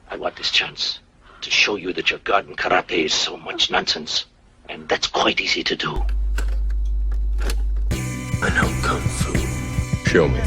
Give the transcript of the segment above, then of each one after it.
I want this chance to show you that your God in karate is so much nonsense. And that's quite easy to do. I know Kung Fu. Show me.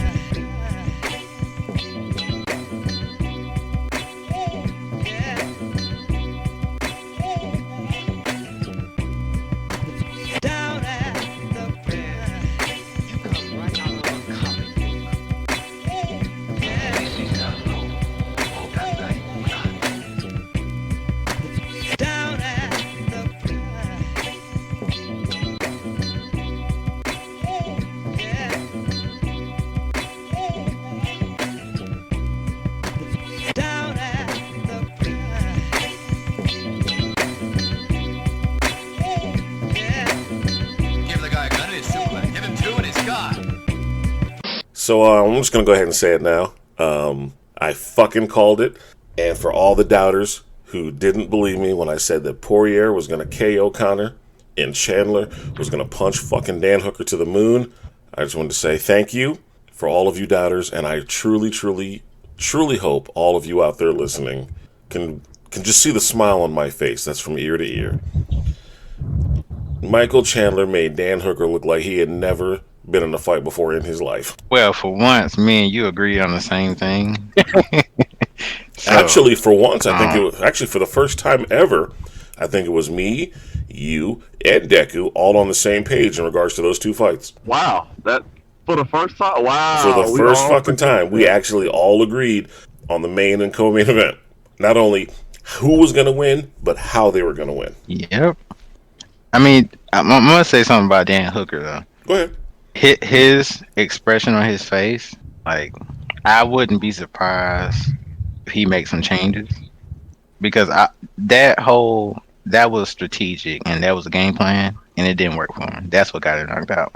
So I'm just going to go ahead and say it now. I fucking called it. And for all the doubters who didn't believe me when I said that Poirier was going to KO Conor and Chandler was going to punch fucking Dan Hooker to the moon, I just wanted to say thank you for all of you doubters. And I truly, truly, truly hope all of you out there listening can just see the smile on my face. That's from ear to ear. Michael Chandler made Dan Hooker look like he had never been in a fight before in his life. Well, for once, me and you agree on the same thing. So, actually, for once, I think it was actually for the first time ever. I think it was me, you, and Deku all on the same page in regards to those two fights. Wow, that for the first time. Wow, for the first fucking time, we actually all agreed on the main and co-main event. Not only who was going to win, but how they were going to win. Yep. I mean, I'm gonna say something about Dan Hooker though. Go ahead. His expression on his face, like, I wouldn't be surprised if he makes some changes, because that was strategic and that was a game plan and it didn't work for him. That's what got it knocked out.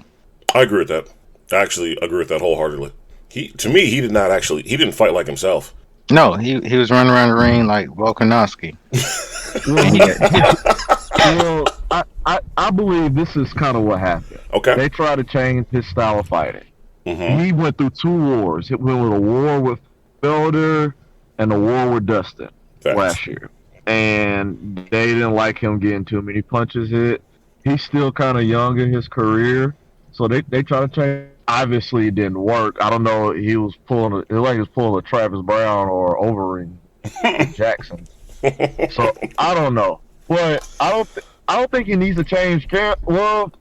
I agree with that. I actually agree with that wholeheartedly. He didn't fight like himself. No, he was running around the ring like Volkanovski. Well, I believe this is kind of what happened. Okay. They tried to change his style of fighting. Mm-hmm. He went through two wars. He went with a war with Felder and a war with Dustin last year. And they didn't like him getting too many punches hit. He's still kind of young in his career. So they tried to change. Obviously, it didn't work. I don't know. He was pulling a Travis Brown or Overeem Jackson. So I don't know. But I don't think he needs to change camp. Well,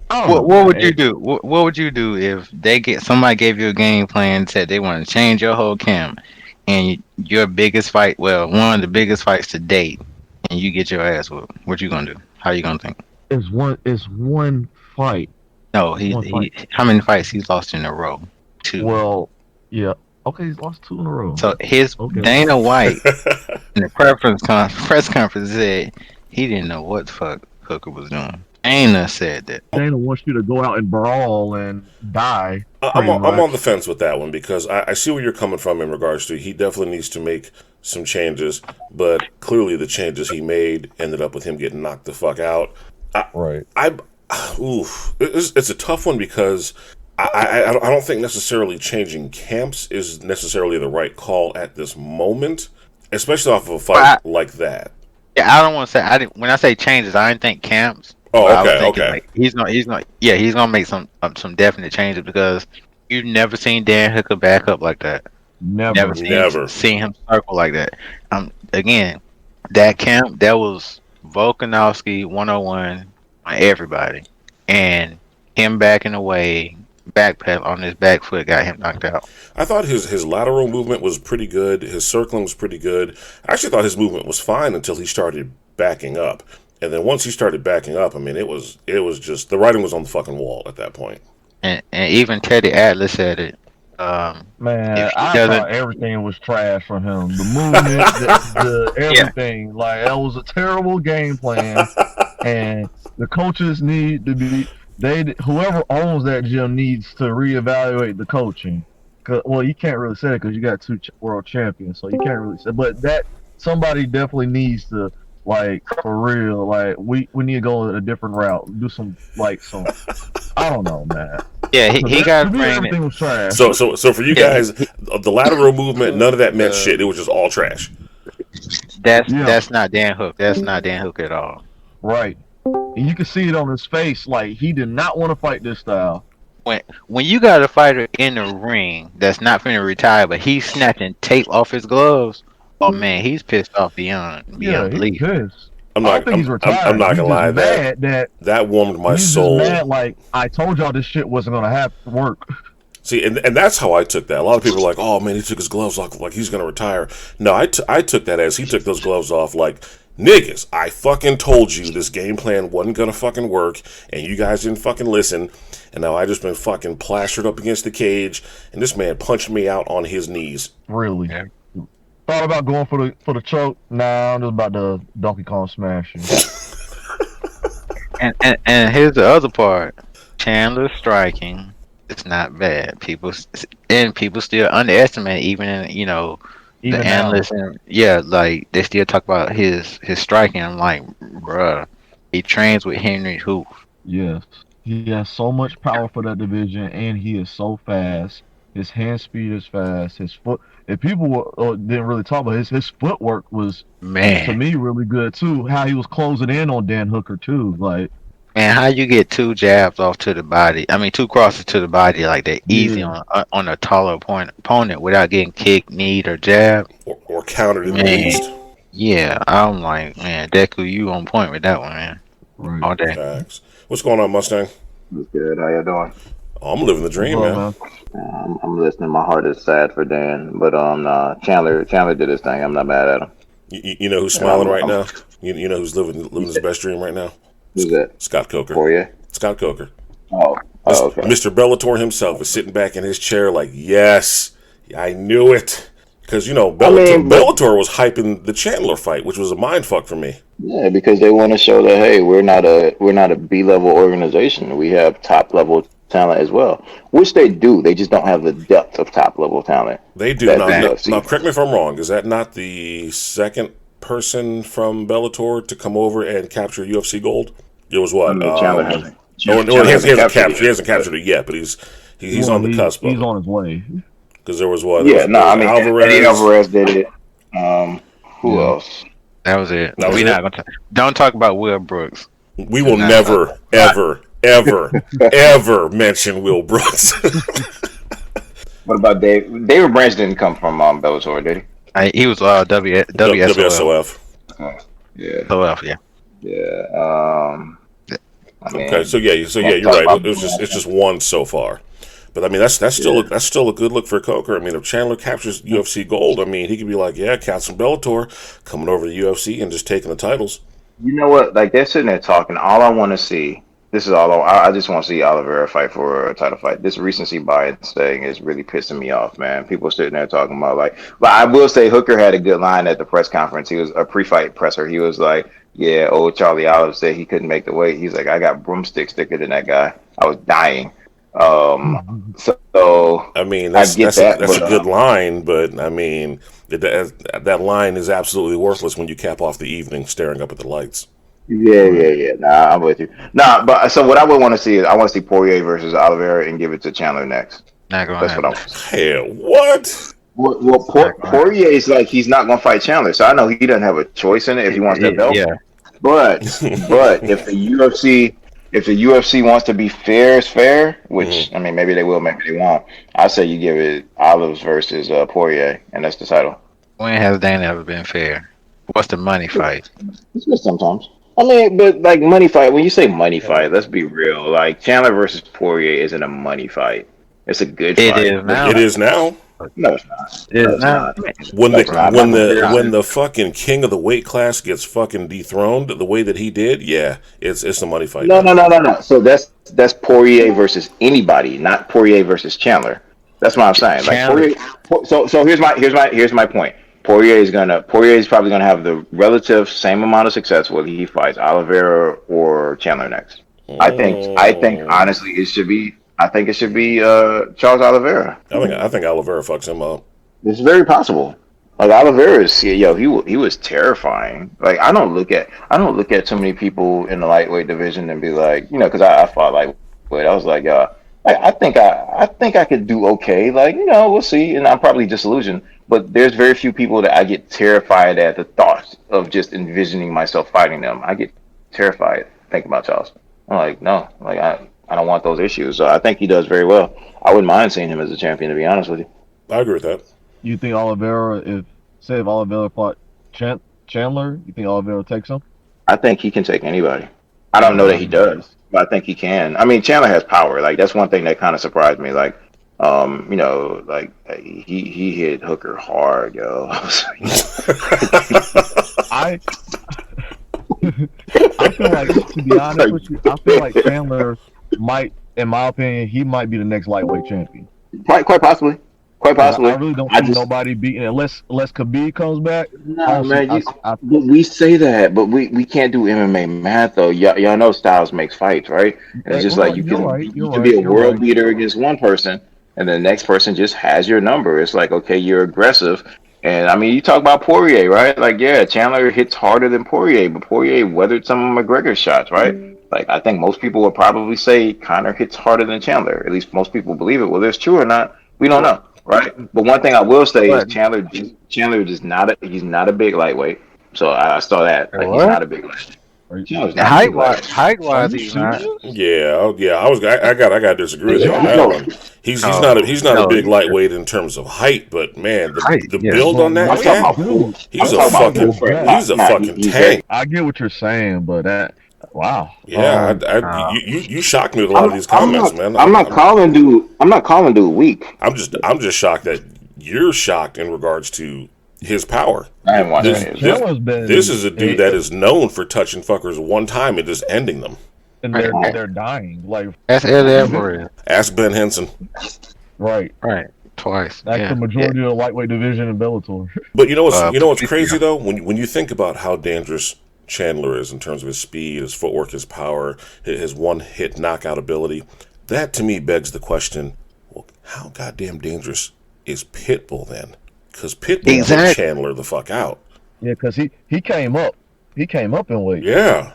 what would you do? What would you do if somebody gave you a game plan and said they want to change your whole camp, and your biggest fight, well, one of the biggest fights to date, and you get your ass whooped? What you gonna do? How you gonna think? It's one fight. No, how many fights he's lost in a row? 2. Well, yeah. Okay, he's lost 2 in a row. So Dana White in the press conference said he didn't know what the fuck Hooker was doing. Dana said that. Dana wants you to go out and brawl and die. I'm on the fence with that one, because I see where you're coming from in regards to he definitely needs to make some changes, but clearly the changes he made ended up with him getting knocked the fuck out. It's a tough one, because I don't think necessarily changing camps is necessarily the right call at this moment, especially off of a fight like that. Yeah, I don't want to say when I say changes, I didn't think camps. Oh, okay. Like, he's gonna make some definite changes, because you've never seen Dan Hooker back up like that. Never seen him circle like that. Again, that camp, that was Volkanovski 101 on everybody, and him backing away, backpedal on his back foot, got him knocked out. I thought his lateral movement was pretty good. His circling was pretty good. I actually thought his movement was fine until he started backing up. And then once he started backing up, I mean, it was just, the writing was on the fucking wall at that point. And even Teddy Atlas said it. Man, I thought everything was trash from him. The movement, the everything. Yeah. Like, that was a terrible game plan. And the coaches need to be, whoever owns that gym needs to reevaluate the coaching. Well, you can't really say it because you got 2 world champions, so you can't really say. But somebody definitely needs to, like, for real, like, we need to go a different route. Do some I don't know, man. Yeah, he got everything was trash. So for you guys, the lateral movement, none of that meant shit. It was just all trash. That's not Dan Hook. That's not Dan Hook at all. Right. And you can see it on his face, like he did not want to fight this style. When you got a fighter in the ring that's not finna retire, but he's snatching tape off his gloves, oh man, he's pissed off beyond belief. He's pissed. I'm not gonna lie. That warmed my soul. Just mad, like I told y'all this shit wasn't gonna have to work. See, and that's how I took that. A lot of people are like, "Oh man, he took his gloves off like he's gonna retire." No, I took that as he took those gloves off like, niggas, I fucking told you this game plan wasn't gonna fucking work, and you guys didn't fucking listen, and now I just been fucking plastered up against the cage, and this man punched me out on his knees. Really? Yeah. Thought about going for the choke. Nah, I'm just about to Donkey Kong smash you. and here's the other part. Chandler striking. It's not bad. People still underestimate, even in the analysts, and like they still talk about his striking. I'm like, bruh, he trains with Henry Hoof. Yes, he has so much power for that division, and he is so fast. His hand speed is fast. His foot. If people didn't really talk about his footwork was to me really good too. How he was closing in on Dan Hooker too, like. Man, how you get 2 jabs off to the body? I mean, 2 crosses to the body like that easy on a taller opponent without getting kicked, kneed, or jabbed or countered at least. Yeah, I'm like, man, Deku, you on point with that one, man. Right. All day. Thanks. What's going on, Mustang? What's good? How you doing? Oh, I'm living the dream, man. I'm listening. My heart is sad for Dan, but Chandler did his thing. I'm not mad at him. You know who's smiling right now? You know who's living his best dream right now? Who's that? Scott Coker. Poirier? Scott Coker. Oh, okay. Mr. Bellator himself is sitting back in his chair like, yes, I knew it. Because, Bellator was hyping the Chandler fight, which was a mind fuck for me. Yeah, because they want to show that, hey, we're not a B-level organization. We have top-level talent as well, which they do. They just don't have the depth of top-level talent. They do. Now, correct me if I'm wrong. Is that not the second person from Bellator to come over and capture UFC gold? It was what? Chandler he hasn't captured it yet, but he's on the cusp. He's on his way. Because there was what? Alvarez did it. Who else? That was it. Don't talk about Will Brooks. We will never, ever mention Will Brooks. What about Dave? David Branch didn't come from Bellator, did he? He was WSOF. Yeah. OF, yeah. Yeah. Okay, so you're right. It's just one so far, but I mean that's still a good look for Coker. I mean, if Chandler captures UFC gold, I mean he could be like, yeah, cats from Bellator coming over to the UFC and just taking the titles. You know what? Like they're sitting there talking. All I want to see. I just want to see Oliveira fight for a title fight. This recency bias thing is really pissing me off, man. People sitting there talking about but I will say Hooker had a good line at the press conference. He was a pre-fight presser. He was like, yeah, old Charlie Olive said he couldn't make the weight. He's like, I got broomsticks thicker than that guy. I was dying. So I mean, that's a good line, but I mean, that line is absolutely worthless when you cap off the evening staring up at the lights. Yeah. Nah, I'm with you. Nah, but so what I would want to see is I want to see Poirier versus Oliveira and give it to Chandler next. Not going That's to what I want to see. Hell, what? Well, Poirier is like he's not going to fight Chandler, so I know he doesn't have a choice in it if he wants that belt. Yeah. But if the UFC wants to be fair is fair, which I mean maybe they will, maybe they won't. I say you give it Olives versus Poirier, and that's the title. When has Dana ever been fair? What's the money fight? It's good sometimes. I mean, but like money fight. When you say money fight, let's be real. Like Chandler versus Poirier isn't a money fight. It's a good fight. It is now. No, it's not. It's not. When the fucking king of the weight class gets fucking dethroned the way that he did, yeah, it's a money fight. No. So that's Poirier versus anybody, not Poirier versus Chandler. That's what I'm saying. Like Poirier. So here's my point. Poirier is probably gonna have the relative same amount of success whether he fights Oliveira or Chandler next. I think honestly it should be Charles Oliveira. I think Oliveira fucks him up. It's very possible. Like Oliveira is he was terrifying. Like I don't look at too many people in the lightweight division and be like, because I fought lightweight. I was like, I think I could do okay. Like, we'll see. And I'm probably disillusioned. But there's very few people that I get terrified at the thought of just envisioning myself fighting them. I get terrified thinking about Charles. I'm like, no, like I don't want those issues. So I think he does very well. I wouldn't mind seeing him as a champion, to be honest with you. I agree with that. You think Oliveira, if Oliveira fought Chandler, you think Oliveira takes him? I think he can take anybody. I don't know that he does, but I think he can. I mean, Chandler has power. Like, that's one thing that kind of surprised me. Like, you know, like he hit Hooker hard, yo. I feel like, to be honest with you, I feel like Chandler might, in my opinion, he might be the next lightweight champion. Quite possibly. Quite possibly. I really don't see nobody beating it unless Khabib comes back. No, man. We say that, but we can't do MMA math though. Y'all know Styles makes fights, right? And it's just like you can be a world beater against one person, and the next person just has your number. It's like, okay, you're aggressive. And I mean, you talk about Poirier, right? Like, yeah, Chandler hits harder than Poirier, but Poirier weathered some of McGregor's shots, right? Like, I think most people would probably say Conor hits harder than Chandler. At least most people believe it. Whether it's true or not, we don't know, right? But one thing I will say is Chandler is he's not a big lightweight. So I saw that. Like, he's not a big lightweight. Height-wise, he's not. Yeah. I got to disagree with you on that one. He's not a big lightweight in terms of height, but man, the build on that cat, he's a fucking tank. I get what you're saying, but that. Wow. Yeah, you shocked me with a lot of these comments, man. I'm not calling dude weak. I'm just shocked that you're shocked in regards to his power. I ain't watching it. This is a dude that is known for touching fuckers one time and just ending them. And they're dying. Like, that's Eddie Alvarez. Ask Ben Henson. Right. Twice. That's the majority of the lightweight division in Bellator. But you know what's crazy though? When you think about how dangerous Chandler is in terms of his speed, his footwork, his power, his one-hit knockout ability, that to me begs the question, well, how goddamn dangerous is Pitbull then? Because Pitbull took Chandler the fuck out. Yeah, because he came up. He came up in weight. Yeah.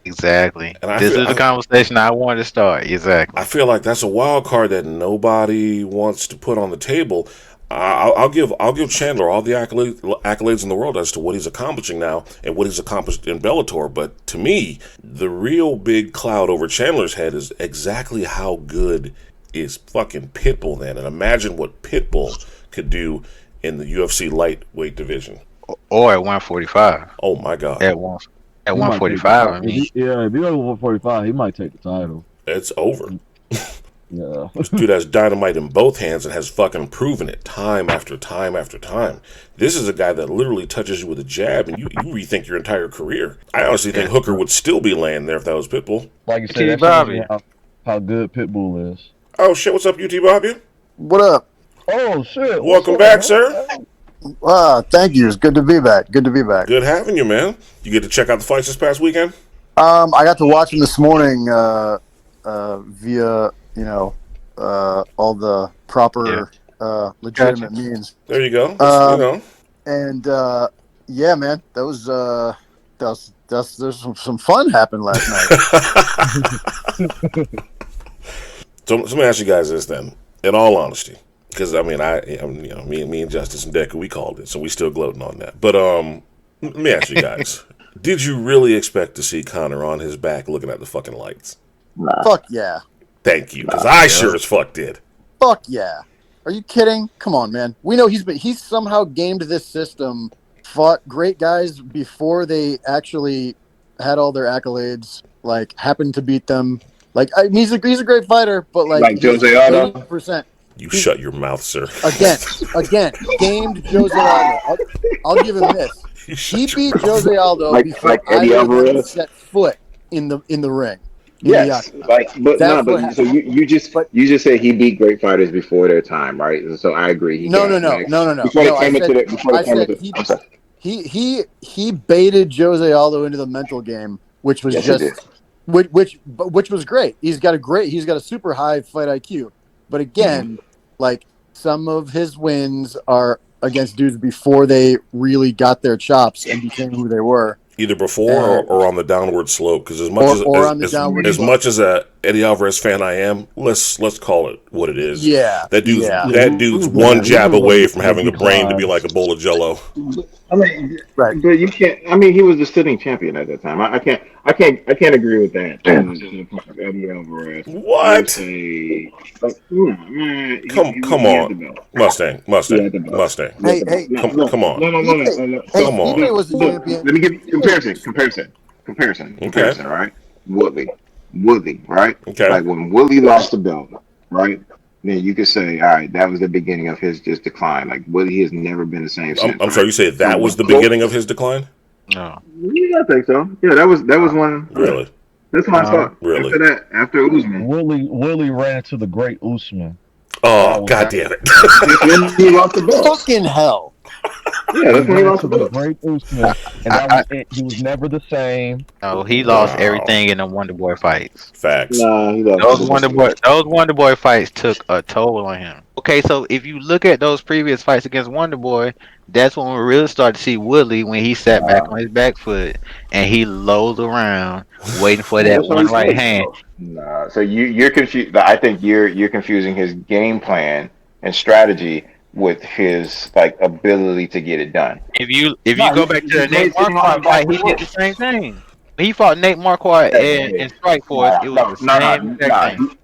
Exactly. And this is the conversation I wanted to start. Exactly. I feel like that's a wild card that nobody wants to put on the table. I'll give Chandler all the accolades in the world as to what he's accomplishing now and what he's accomplished in Bellator. But to me, the real big cloud over Chandler's head is exactly how good is fucking Pitbull then. And imagine what Pitbull could do in the UFC lightweight division. Or at 145. Oh my God. At 145, I mean. Yeah, if he goes to 145, he might take the title. It's over. Yeah. This dude has dynamite in both hands and has fucking proven it time after time after time. This is a guy that literally touches you with a jab and you rethink your entire career. I honestly think Hooker would still be laying there if that was Pitbull. Like you said, that's how good Pitbull is. Oh shit, what's up, UTBABYA? What up? Oh shit. Welcome back, sir. Thank you. It's good to be back. Good having you, man. You get to check out the fights this past weekend? I got to watch them this morning via, all the proper legitimate means. There you go. And yeah, man, that was there's some fun happened last night. So let me ask you guys this then, in all honesty, because I mean, me and Justice and Deku, we called it, so we still gloating on that. But let me ask you guys, did you really expect to see Conor on his back looking at the fucking lights? Nah. Fuck yeah. Thank you, because I sure as fuck did. Fuck yeah. Are you kidding? Come on, man. We know he's somehow gamed this system, fought great guys before they actually had all their accolades, like happened to beat them. Like, he's a great fighter, but like Jose Aldo. 80%. You shut your mouth, sir. Again, gamed Jose Aldo. I'll give him this. He beat Jose Aldo before either set foot in the ring. Yes, so you just said he beat great fighters before their time, right? So I agree. No. He baited Jose Aldo into the mental game, which was which was great. He's got a super high fight IQ, but again, like some of his wins are against dudes before they really got their chops and became who they were. Either before or on the downward slope, because as much as Eddie Alvarez fan I am, let's call it what it is. Yeah. That dude's one jab away from having the brain to be like a bowl of Jello. I mean, Right. but you can't. I mean, he was the sitting champion at that time. I can't agree with that. Eddie Alvarez. What? Come on, Mustang. Hey, Come on. No. Come on. Stipe was the champion. Let me give you comparison. Okay. Right? Woodley, right? Okay. Like when Woodley lost the belt, right? Then you could say, all right, that was the beginning of his just decline. Like Woodley has never been the same since. I'm sorry, you say that was the beginning of his decline? No. Yeah, I think so. Yeah, that was one. Really? That's my thought. Really? After Usman. Woodley ran into the great Usman. Oh, God damn it. When he lost the belt. Fucking hell. Yeah, that's when he lost the belt. Great Usman, and that was it. He was never the same. No, he lost everything in the Wonder Boy fights. Facts. Nah, he lost. Those Wonder Boy fights took a toll on him. Okay, so if you look at those previous fights against Wonder Boy, that's when we really started to see Woodley when he sat back on his back foot and he lolled around waiting for that one right hand. Nah, so you're confused. I think you're confusing his game plan and strategy with his like ability to get it done. If you go back to the Nate Marquardt fight, he did the same thing. He fought Nate Marquardt in Strikeforce. It was the same exact thing.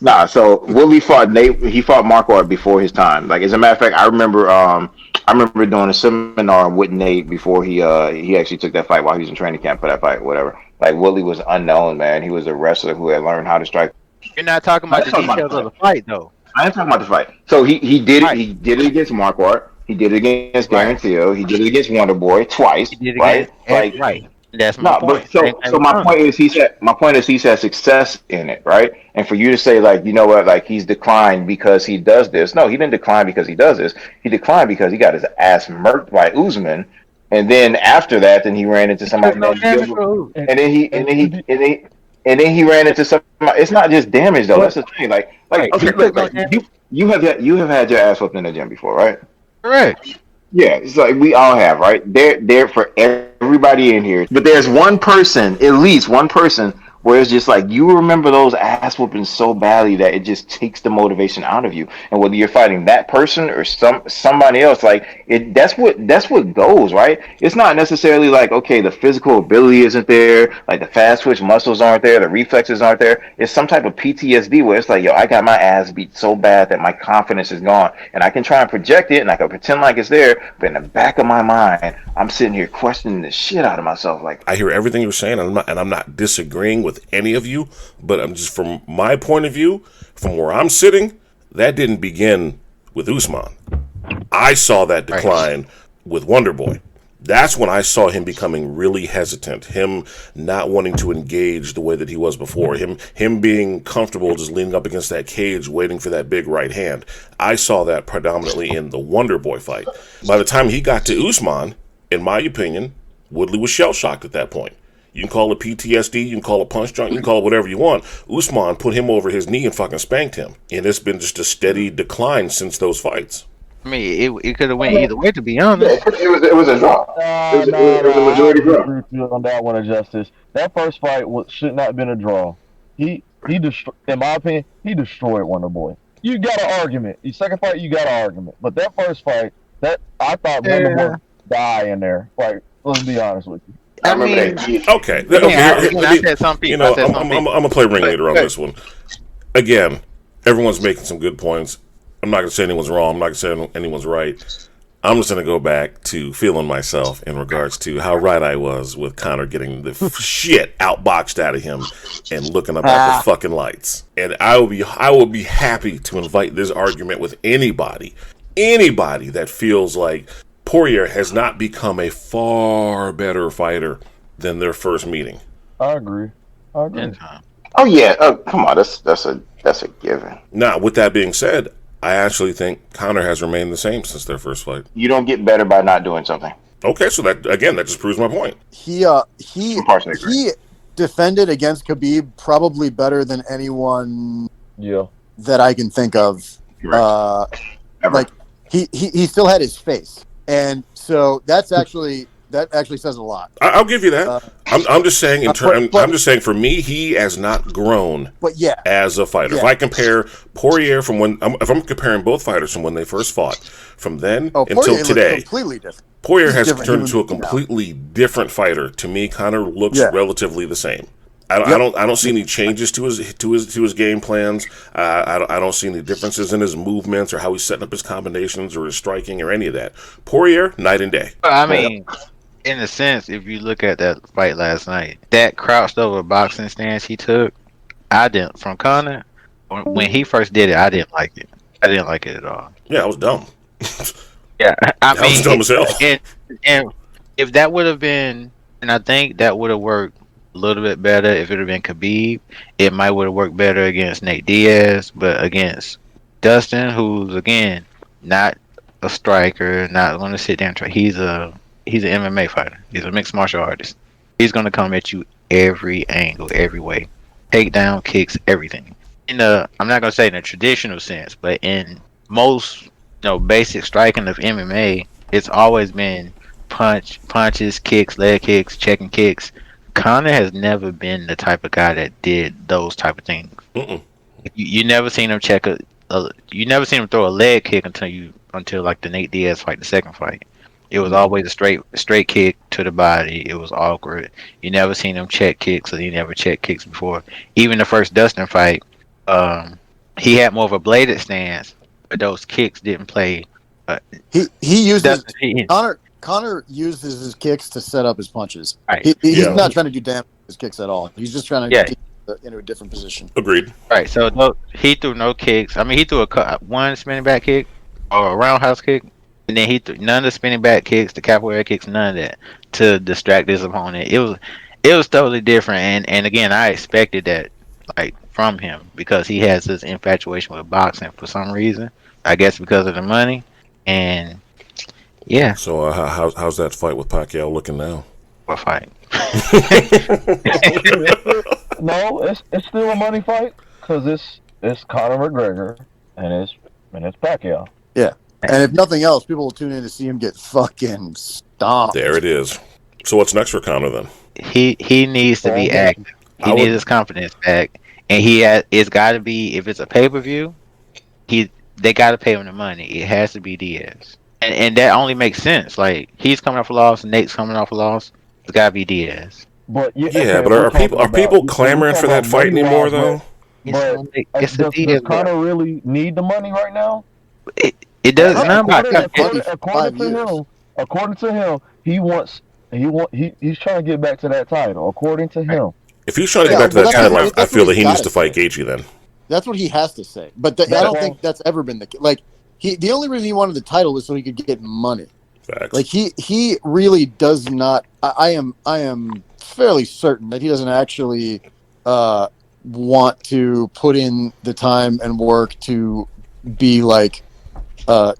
Nah, so Woodley fought Nate. He fought Marquardt before his time. Like as a matter of fact, I remember doing a seminar with Nate before he actually took that fight while he was in training camp for that fight, whatever. Like Woodley was unknown, man. He was a wrestler who had learned how to strike. You're not talking about the details of the fight, though. I ain't talking about the fight. So he did it. Right. He did it against Marquardt. He did it against Darren Till. He did it against Wonder Boy twice. He did it against, right. That's my point. But so my point is he's had success in it, right? And for you to say like, you know what, like he's declined because he does this. No, he didn't decline because he does this. He declined because he got his ass murked by Usman. And then after that, then he ran into somebody. And then he ran into somebody. It's not just damage though. That's the thing. Like you have had your ass whooped in the gym before, right? Correct. Yeah, it's like we all have, right? They're for everybody in here. But there's one person, at least one person, where it's just like you remember those ass whoopings so badly that it just takes the motivation out of you. And whether you're fighting that person or somebody else, like that's what goes, right? It's not necessarily like, okay, the physical ability isn't there, like the fast twitch muscles aren't there, the reflexes aren't there. It's some type of PTSD where it's like, yo, I got my ass beat so bad that my confidence is gone. And I can try and project it and I can pretend like it's there, but in the back of my mind, I'm sitting here questioning the shit out of myself. Like I hear everything you're saying, and I'm not disagreeing with any of you, but I'm just from my point of view, from where I'm sitting, that didn't begin with Usman. I saw that decline with Wonder Boy. That's when I saw him becoming really hesitant, him not wanting to engage the way that he was before, him being comfortable just leaning up against that cage waiting for that big right hand. I saw that predominantly in the Wonder Boy fight. By the time he got to Usman, in my opinion, Woodley was shell-shocked at that point. You can call it PTSD, you can call it punch drunk, you can call it whatever you want. Usman put him over his knee and fucking spanked him. And it's been just a steady decline since those fights. I mean, it could have went either way, to be honest. It was a draw. It was a majority draw. I agree with you on that one, Justice. That first fight should not have been a draw. He in my opinion, he destroyed Wonder Boy. You got an argument. Your second fight, you got an argument. But that first fight, that I thought Wonder Boy die in there. Like, let's be honest with you. I mean, okay. I said some people. I'm gonna play ringleader on this one. Again, everyone's making some good points. I'm not gonna say anyone's wrong. I'm not gonna say anyone's right. I'm just gonna go back to feeling myself in regards to how right I was with Conor getting the shit outboxed out of him and looking up at the fucking lights. And I will be happy to invite this argument with anybody that feels like Poirier has not become a far better fighter than their first meeting. I agree. Oh yeah. Come on. That's a given. Now, with that being said, I actually think Conor has remained the same since their first fight. You don't get better by not doing something. Okay, so that just proves my point. He defended against Khabib probably better than anyone that I can think of. Like he still had his face. And so that actually says a lot. I'll give you that. I'm just saying I'm just saying for me, he has not grown. But yeah, as a fighter. Yeah. If I compare Poirier from if I'm comparing both fighters from when they first fought, from then until today, completely different. Poirier has turned into a completely different fighter. To me, Conor looks relatively the same. I don't see any changes to his game plans. I don't see any differences in his movements or how he's setting up his combinations or his striking or any of that. Poirier, night and day. I mean, in a sense, if you look at that fight last night, that crouched over boxing stance he took, I didn't from Conor. When he first did it, I didn't like it. I didn't like it at all. Yeah, I was dumb. Yeah, I mean, was dumb as hell. And if that would have been, and I think that would have worked a little bit better if it would have been Khabib. It might would have worked better against Nate Diaz, but against Dustin, who's again not a striker, not going to sit there and try. He's an MMA fighter. He's a mixed martial artist. He's going to come at you every angle, every way, takedown, kicks, everything. I'm not going to say in a traditional sense, but in most basic striking of MMA, it's always been punches, kicks, leg kicks, checking kicks. Conor has never been the type of guy that did those type of things. You never seen him you never seen him throw a leg kick until like the Nate Diaz fight, the second fight. It was always a straight kick to the body. It was awkward. You never seen him check kicks, or he never checked kicks before. Even the first Dustin fight, he had more of a bladed stance, but those kicks didn't play. He uses Conor uses his kicks to set up his punches. Right. He's not trying to do damage with his kicks at all. He's just trying to get into a different position. Agreed. Right. So he threw no kicks. I mean, he threw one spinning back kick or a roundhouse kick, and then he threw none of the spinning back kicks, the capoeira kicks, none of that to distract his opponent. It was totally different. And again, I expected that from him because he has this infatuation with boxing for some reason. I guess because of the money. And yeah. So how's that fight with Pacquiao looking now? What fight? No, it's still a money fight because it's Conor McGregor and it's Pacquiao. Yeah, and if nothing else, people will tune in to see him get fucking stomped. There it is. So what's next for Conor then? He needs to be active. He needs his confidence back, and it's got to be, if it's a pay-per-view, they got to pay him the money. It has to be Diaz. And that only makes sense. Like, he's coming off a loss, Nate's coming off a loss. It's got to be Diaz. But but are people clamoring for that fight anymore though? Does Conor really need the money right now? It does not. According to him, he's trying to get back to that title. According to him, if he's trying to get back to that title, I feel that he needs to fight Gaethje then. That's what he has to say. But I don't think that's ever been the case. Like, the only reason he wanted the title was so he could get money. Facts. Like, he really does not. I am fairly certain that he doesn't actually want to put in the time and work to be like, a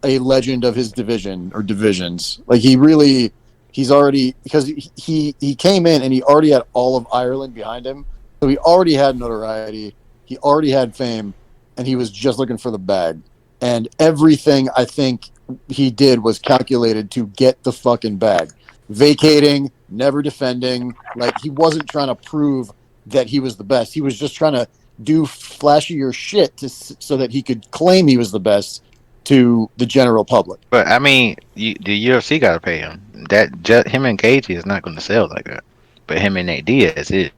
legend of his division or divisions. Like, he's already, because he came in and he already had all of Ireland behind him. So he already had notoriety, he already had fame, and he was just looking for the bag. And everything I think he did was calculated to get the fucking bag. Vacating, never defending. Like, he wasn't trying to prove that he was the best. He was just trying to do flashier shit so that he could claim he was the best to the general public. But I mean, the UFC got to pay him. Him and Gaethje is not going to sell like that. But him and Nate Diaz is.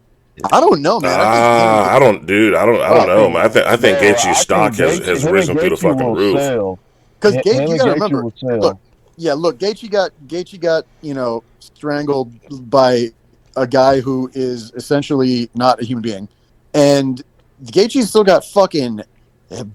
I don't know, man. I don't know, man. I think Gaethje's stock has risen through the fucking roof. Because Gaethje, you got to remember. Look, Gaethje got strangled by a guy who is essentially not a human being, and Gaethje's still got fucking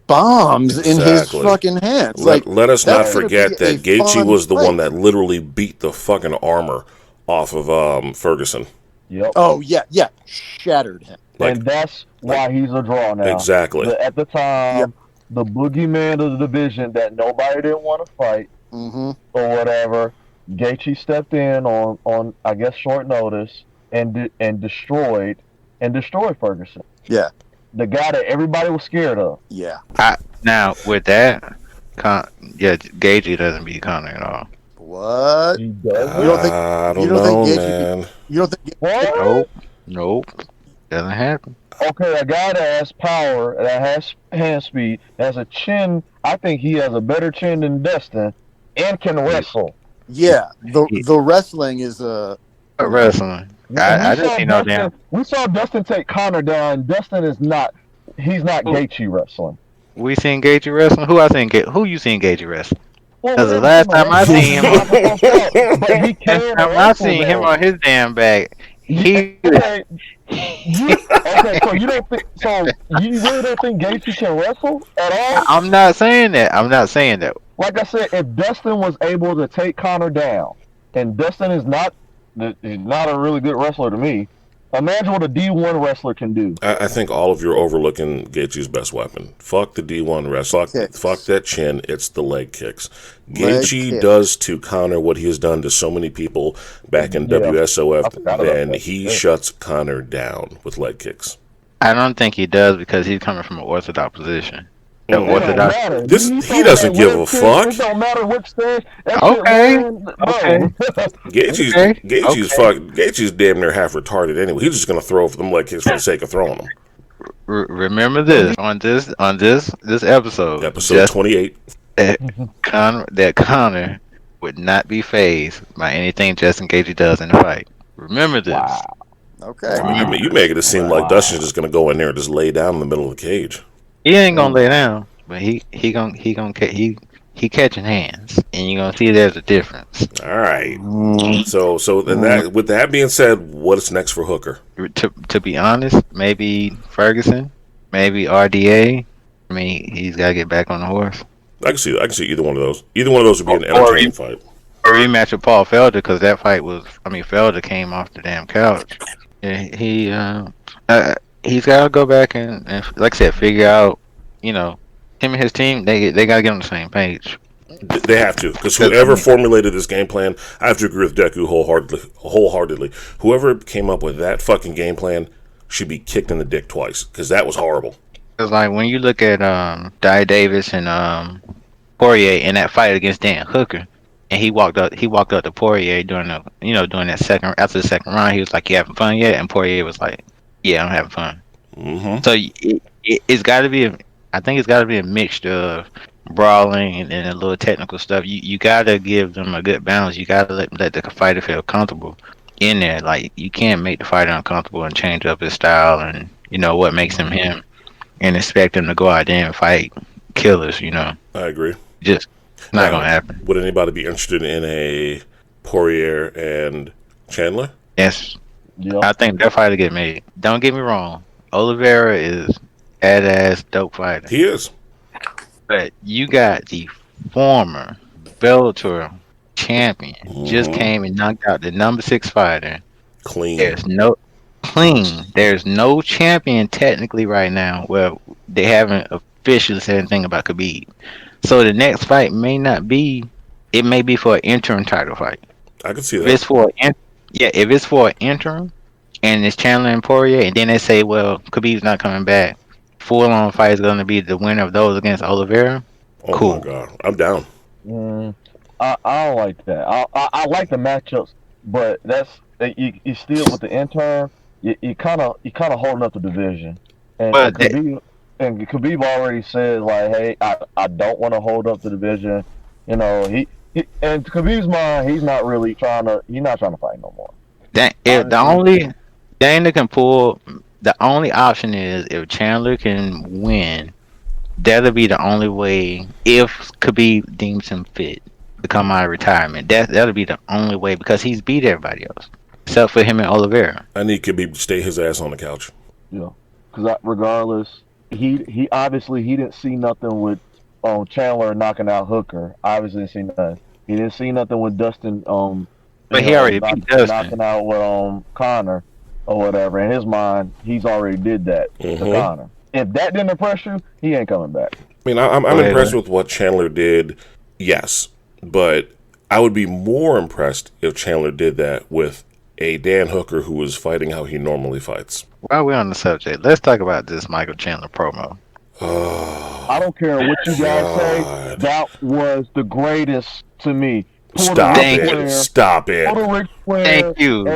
bombs in his fucking hands. Let us not forget that Gaethje was the one that literally beat the fucking armor off of Ferguson. Yep. Oh yeah, shattered him. And that's why he's a draw now. Exactly. At the time, the boogeyman of the division that nobody didn't want to fight, or whatever, Gaethje stepped in on I guess short notice and destroyed Ferguson. Yeah. The guy that everybody was scared of. Yeah. Now with that, Gaethje doesn't beat Conor at all. What? He does. I don't know, man. You don't think? What? Nope. Doesn't happen. Okay, a guy that has power, that has hand speed, has a chin. I think he has a better chin than Dustin, and can wrestle. Yeah, the wrestling is Wrestling. I didn't see no damn. We saw Dustin take Connor down. Dustin is not. He's not Gaethje wrestling. We seen Gaethje wrestling. Who you seen Gaethje wrestling? Well, Because the last time I seen him, but he can. I seen him on his damn back. Okay, so you don't think? So you really don't think Gaethje can wrestle at all? I'm not saying that. Like I said, if Dustin was able to take Connor down, and Dustin is not a really good wrestler to me. Imagine what a D1 wrestler can do. I think all of you are overlooking Gaethje's best weapon. Fuck the D1 wrestler. Fuck that chin. It's the leg kicks. Gaethje does to Connor what he has done to so many people back in WSOF, and he shuts Connor down with leg kicks. I don't think he does because he's coming from an orthodox position. He doesn't give a fuck. It don't matter which stage. Okay. Gaethje's damn near half retarded anyway. He's just gonna throw for them leg kicks for the sake of throwing them. Remember this on this episode. Episode 28. That Connor would not be fazed by anything Justin Gaethje does in the fight. Remember this. Wow. Okay. You make it seem like Dustin's just gonna go in there and just lay down in the middle of the cage. He ain't gonna lay down, but he catching hands, and you're gonna see there's a difference. All right. So then with that being said, what's next for Hooker? To be honest, maybe Ferguson, maybe RDA. I mean, he's gotta get back on the horse. I can see either one of those. Either one of those would be an entertaining fight. A rematch with Paul Felder, because that fight was. I mean, Felder came off the damn couch. Yeah, he's got to go back and, like I said, figure out, him and his team, they got to get on the same page. They have to, because whoever formulated this game plan, I have to agree with Deku wholeheartedly. Whoever came up with that fucking game plan should be kicked in the dick twice, because that was horrible. Because, like, when you look at Dy Davis and Poirier in that fight against Dan Hooker, and he walked up to Poirier during that second, after the second round, he was like, "You having fun yet?" And Poirier was like, "Yeah, I'm having fun." Mm-hmm. So it's got to be. I think it's got to be a mixture of brawling and a little technical stuff. You got to give them a good balance. You got to let the fighter feel comfortable in there. Like, you can't make the fighter uncomfortable and change up his style and what makes him him, and expect him to go out there and fight killers. I agree. Just not gonna happen. Would anybody be interested in a Poirier and Chandler? Yes. Yep. I think that fight will get made. Don't get me wrong. Oliveira is badass dope fighter. He is. But you got the former Bellator champion just came and knocked out the number 6 fighter. Clean. There's no champion technically right now where they haven't officially said anything about Khabib. So the next fight may be for an interim title fight. I can see that. If it's for an interim, and it's Chandler and Poirier, and then they say, well, Khabib's not coming back, full-on fight is going to be the winner of those against Oliveira. Oh cool. My God, I'm down. I don't like that. I like the matchups, but you still with the interim. You kind of holding up the division, and Khabib already said, like, hey, I don't want to hold up the division. He and to Khabib's mind, he's not trying to fight no more. The only option is if Chandler can win. That'll be the only way if Khabib deems him fit to come out of retirement. That'll be the only way, because he's beat everybody else except for him and Oliveira. I need Khabib to stay his ass on the couch. Yeah, because regardless, he obviously he didn't see nothing with Chandler knocking out Hooker. Obviously didn't see nothing. He didn't see nothing with Dustin. But he already beat Dustin. Knocking out with Connor or whatever. In his mind, he's already did that to Connor. If that didn't impress you, he ain't coming back. I mean, I'm impressed with what Chandler did, yes. But I would be more impressed if Chandler did that with a Dan Hooker who was fighting how he normally fights. While we're on the subject, let's talk about this Michael Chandler promo. I don't care what you guys say. That was the greatest to me. Stop Thank it. you. Stop it. Ric Flair, Thank you.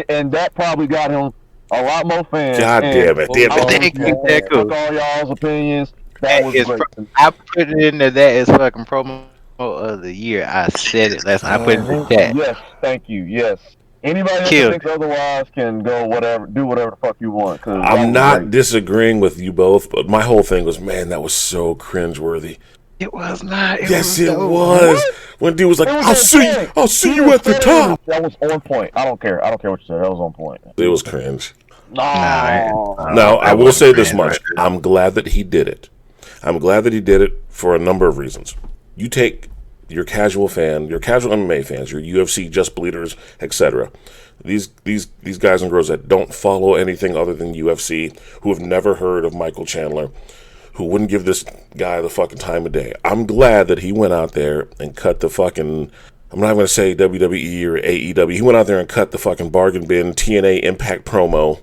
and that probably got him a lot more fans. God damn it. Damn it. Thank you, Deku. Fuck all y'all's opinions. That was great. I put it in there. That is fucking promo of the year. I said it last. I put it in the chat. Yes, thank you. Yes. Anybody that thinks otherwise can go do whatever the fuck you want. I'm not disagreeing with you both, but my whole thing was, man, that was so cringeworthy. It was not. It was. When dude was like, I'll see you at the top. That was on point. I don't care what you said. That was on point. It was cringe. No, I will say this much. I'm glad that he did it. I'm glad that he did it for a number of reasons. You take your casual MMA fans, your UFC just bleeders, etc. These guys and girls that don't follow anything other than UFC, who have never heard of Michael Chandler, who wouldn't give this guy the fucking time of day. I'm glad that he went out there and cut the fucking, I'm not going to say WWE or AEW, he went out there and cut the fucking bargain bin TNA Impact promo.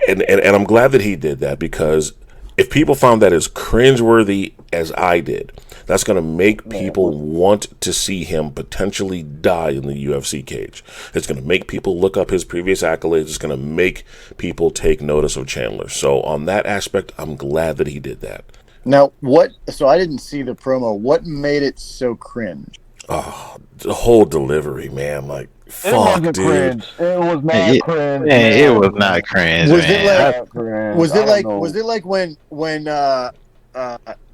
And, and I'm glad that he did that, because if people found that as cringeworthy as I did, that's going to make people want to see him potentially die in the UFC cage. It's going to make people look up his previous accolades. It's going to make people take notice of Chandler. So on that aspect, I'm glad that he did that. Now, so I didn't see the promo. What made it so cringe? Oh, the whole delivery, man. Like, fuck, dude. Cringe. It was not cringe. Man, it was not cringe. Was it like when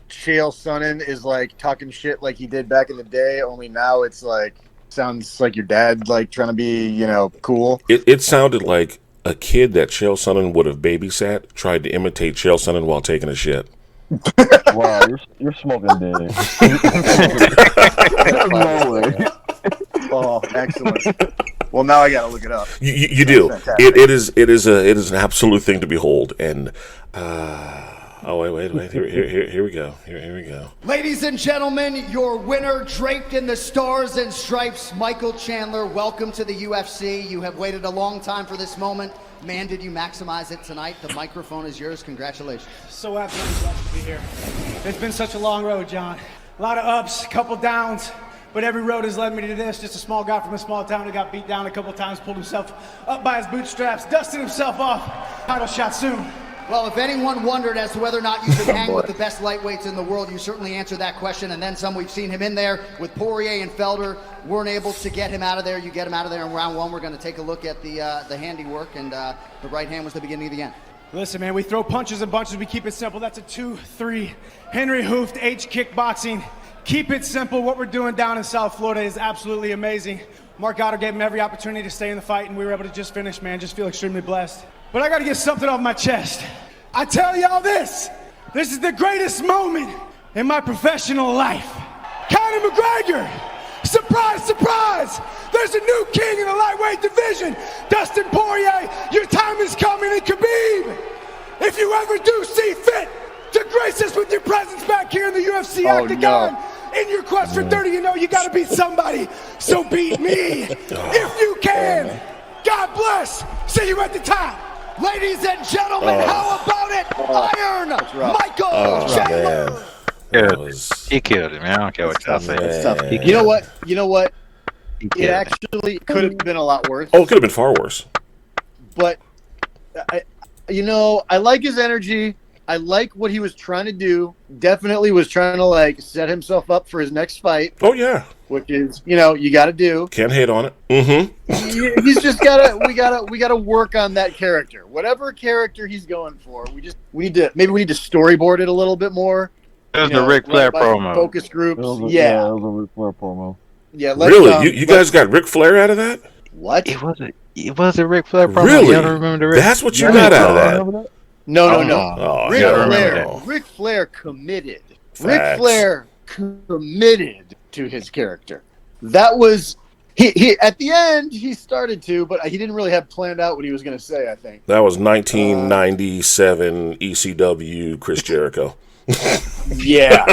Chael Sonnen is like talking shit like he did back in the day, only now it's like sounds like your dad like trying to be, cool? It sounded like a kid that Chael Sonnen would have babysat tried to imitate Chael Sonnen while taking a shit. Wow, you're smoking dick. No way. Oh, excellent. Well, now I gotta look it up. You do. It is an absolute thing to behold. And wait. Here we go. Here we go. Ladies and gentlemen, your winner, draped in the stars and stripes, Michael Chandler. Welcome to the UFC. You have waited a long time for this moment. Man, did you maximize it tonight? The microphone is yours. Congratulations. So absolutely blessed to be here. It's been such a long road, John. A lot of ups, a couple downs, but every road has led me to this. Just a small guy from a small town who got beat down a couple times, pulled himself up by his bootstraps, dusted himself off. Title shot soon. Well, if anyone wondered as to whether or not you could hang with the best lightweights in the world, you certainly answered that question, and then some. We've seen him in there with Poirier and Felder. Weren't able to get him out of there. You get him out of there in round one. We're going to take a look at the handiwork, and the right hand was the beginning of the end. Listen, man, we throw punches and bunches. We keep it simple. That's a 2-3. Henry Hooft, H kickboxing. Keep it simple. What we're doing down in South Florida is absolutely amazing. Mark Goddard gave him every opportunity to stay in the fight, and we were able to just finish, man. Just feel extremely blessed. But I got to get something off my chest. I tell y'all this is the greatest moment in my professional life. Conor McGregor, surprise, surprise, there's a new king in the lightweight division. Dustin Poirier, your time is coming. And Khabib, if you ever do see fit to grace us with your presence back here in the UFC octagon, in your quest for 30, you got to beat somebody. So beat me if you can. God bless. See you at the top. Ladies and gentlemen, how about it? Iron Michael Chandler. He killed him, man. I don't care what y'all say. You know what? It actually could have been a lot worse. Oh, it could have been far worse. But, I like his energy. I like what he was trying to do. Definitely was trying to, set himself up for his next fight. Oh, yeah. Which is, you got to do. Can't hate on it. Mm-hmm. He's just we gotta work on that character. Whatever character he's going for, we need to storyboard it a little bit more. It was the Ric Flair promo. Focus groups. It was a Ric Flair promo. Yeah. Really? You guys got Ric Flair out of that? What? It was a Ric Flair promo. Really? You don't remember the That's what you got out of that? No. Oh, Ric Flair committed. Facts. Ric Flair committed to his character. That was he at the end he started to, but he didn't really have planned out what he was going to say, I think. That was 1997 ECW Chris Jericho. Yeah,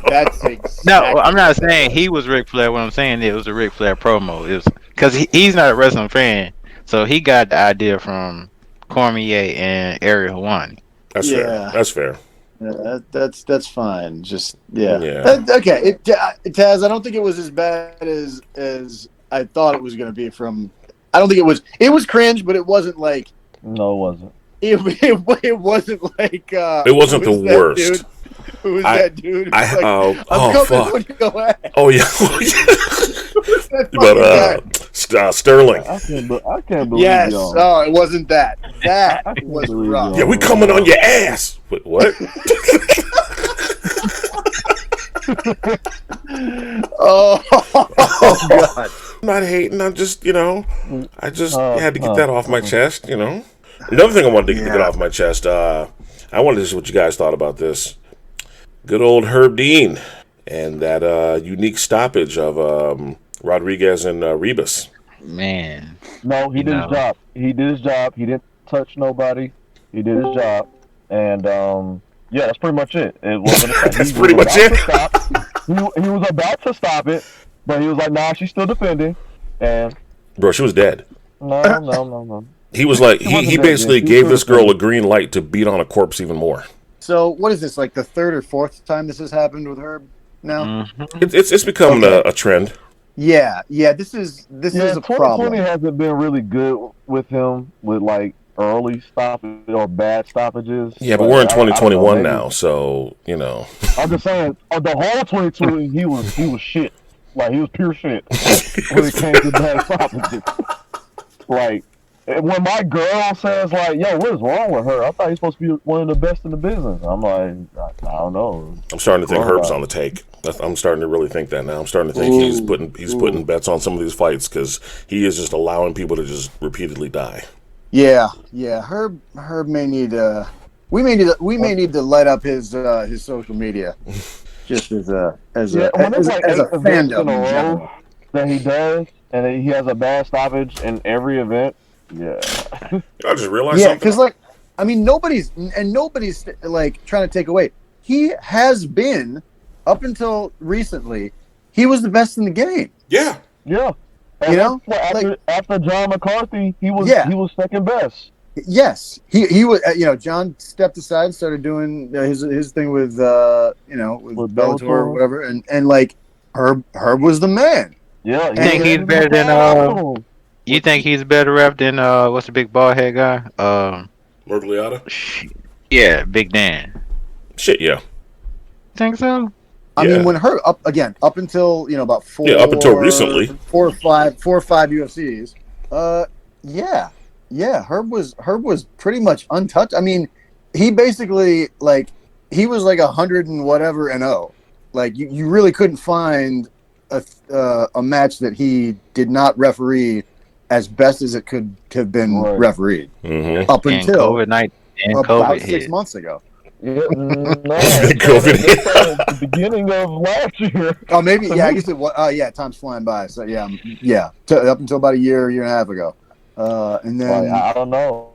that's exactly. No, I'm not saying he was Ric Flair. What I'm saying it was a Ric Flair promo. It was because he's not a wrestling fan, so he got the idea from Cormier and Ariel Helwani. Fair. That's fair. That's fine. Just yeah. Yeah. Taz, I don't think it was as bad as I thought it was going to be. I don't think it was. It was cringe, but it wasn't like. No, it wasn't. It wasn't like. It wasn't the worst. Dude? Who was that dude? I'm coming fuck. when you go ahead. Oh yeah. But Sterling. I can't believe Yes. y'all. Oh, it wasn't that. That was rough. Yeah, we coming on your ass. Wait, what? Oh God. I'm not hating. I'm just, I just had to get that off my chest, Another thing I wanted to get off my chest, I wanted to see what you guys thought about this. Good old Herb Dean and that unique stoppage of Rodriguez and Ribas. Man. No, he did his job. He did his job. He didn't touch nobody. He did his job. And, yeah, that's pretty much it. It wasn't That's pretty much it. He was about to stop it, but he was like, nah, she's still defending. And Bro, she was dead. No. He was like, he basically gave this girl a green light to beat on a corpse even more. So what is this, like the third or fourth time this has happened with Herb now? Mm-hmm. It's become a trend. Yeah, this is a 2020 problem. hasn't been really good with him with like early stoppage or bad stoppages. Yeah, but we're in 2021 now, so I'm just saying, the whole 2020 he was shit. Like he was pure shit when it came to bad stoppages. Like when my girl says like, "Yo, what is wrong with her? I thought he's supposed to be one of the best in the business." I'm like, I don't know. I'm starting to think Herb's on the take. I'm starting to really think that now. I'm starting to think he's putting bets on some of these fights because he is just allowing people to just repeatedly die. Yeah. Herb may need we may need to light up his social media, just as a fandom in general. That he does, and he has a bad stoppage in every event. Yeah, I just realized something. Because nobody's like trying to take away. He has been up until recently. He was the best in the game. Yeah. And after John McCarthy, he was second best. Yes, he was. John stepped aside and started doing his thing with Bellator or whatever, and like Herb was the man. Yeah, you think he's better than You think he's better ref than what's the big bald head guy? Mergliata? Yeah, Big Dan. Shit, yeah. Think so? I mean, when Herb up until about up until recently, 4 or 5 UFCs. Herb was pretty much untouched. I mean, he basically he was like 100 and whatever and 0. Like you really couldn't find a match that he did not referee as best as it could have been refereed up until about 6 months ago. COVID hit. The beginning of last year. Oh, maybe. Yeah, I guess it was. Time's flying by. So up until about a year and a half ago, and then I don't know.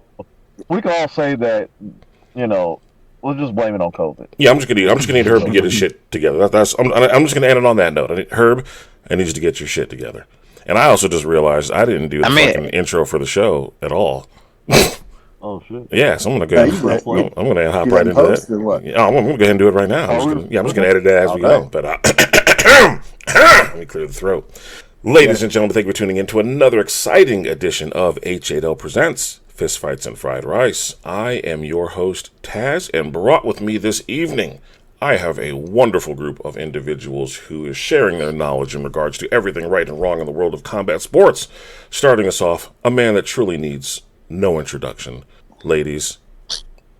We can all say that. We'll just blame it on COVID. Yeah, I'm just gonna need Herb to get his shit together. I'm just gonna end it on that note. Herb, I need you to get your shit together. And I also just realized I didn't do the fucking intro for the show at all. Oh shit! Yeah, so I'm gonna go. I'm gonna hop right into that. Yeah, I'm gonna go ahead and do it right now. I'm just gonna edit that as we go. But let me clear the throat. Ladies and gentlemen, thank you for tuning in to another exciting edition of H8L Presents Fist Fights and Fried Rice. I am your host Taz, and brought with me this evening, I have a wonderful group of individuals who is sharing their knowledge in regards to everything right and wrong in the world of combat sports. Starting us off, a man that truly needs no introduction. Ladies,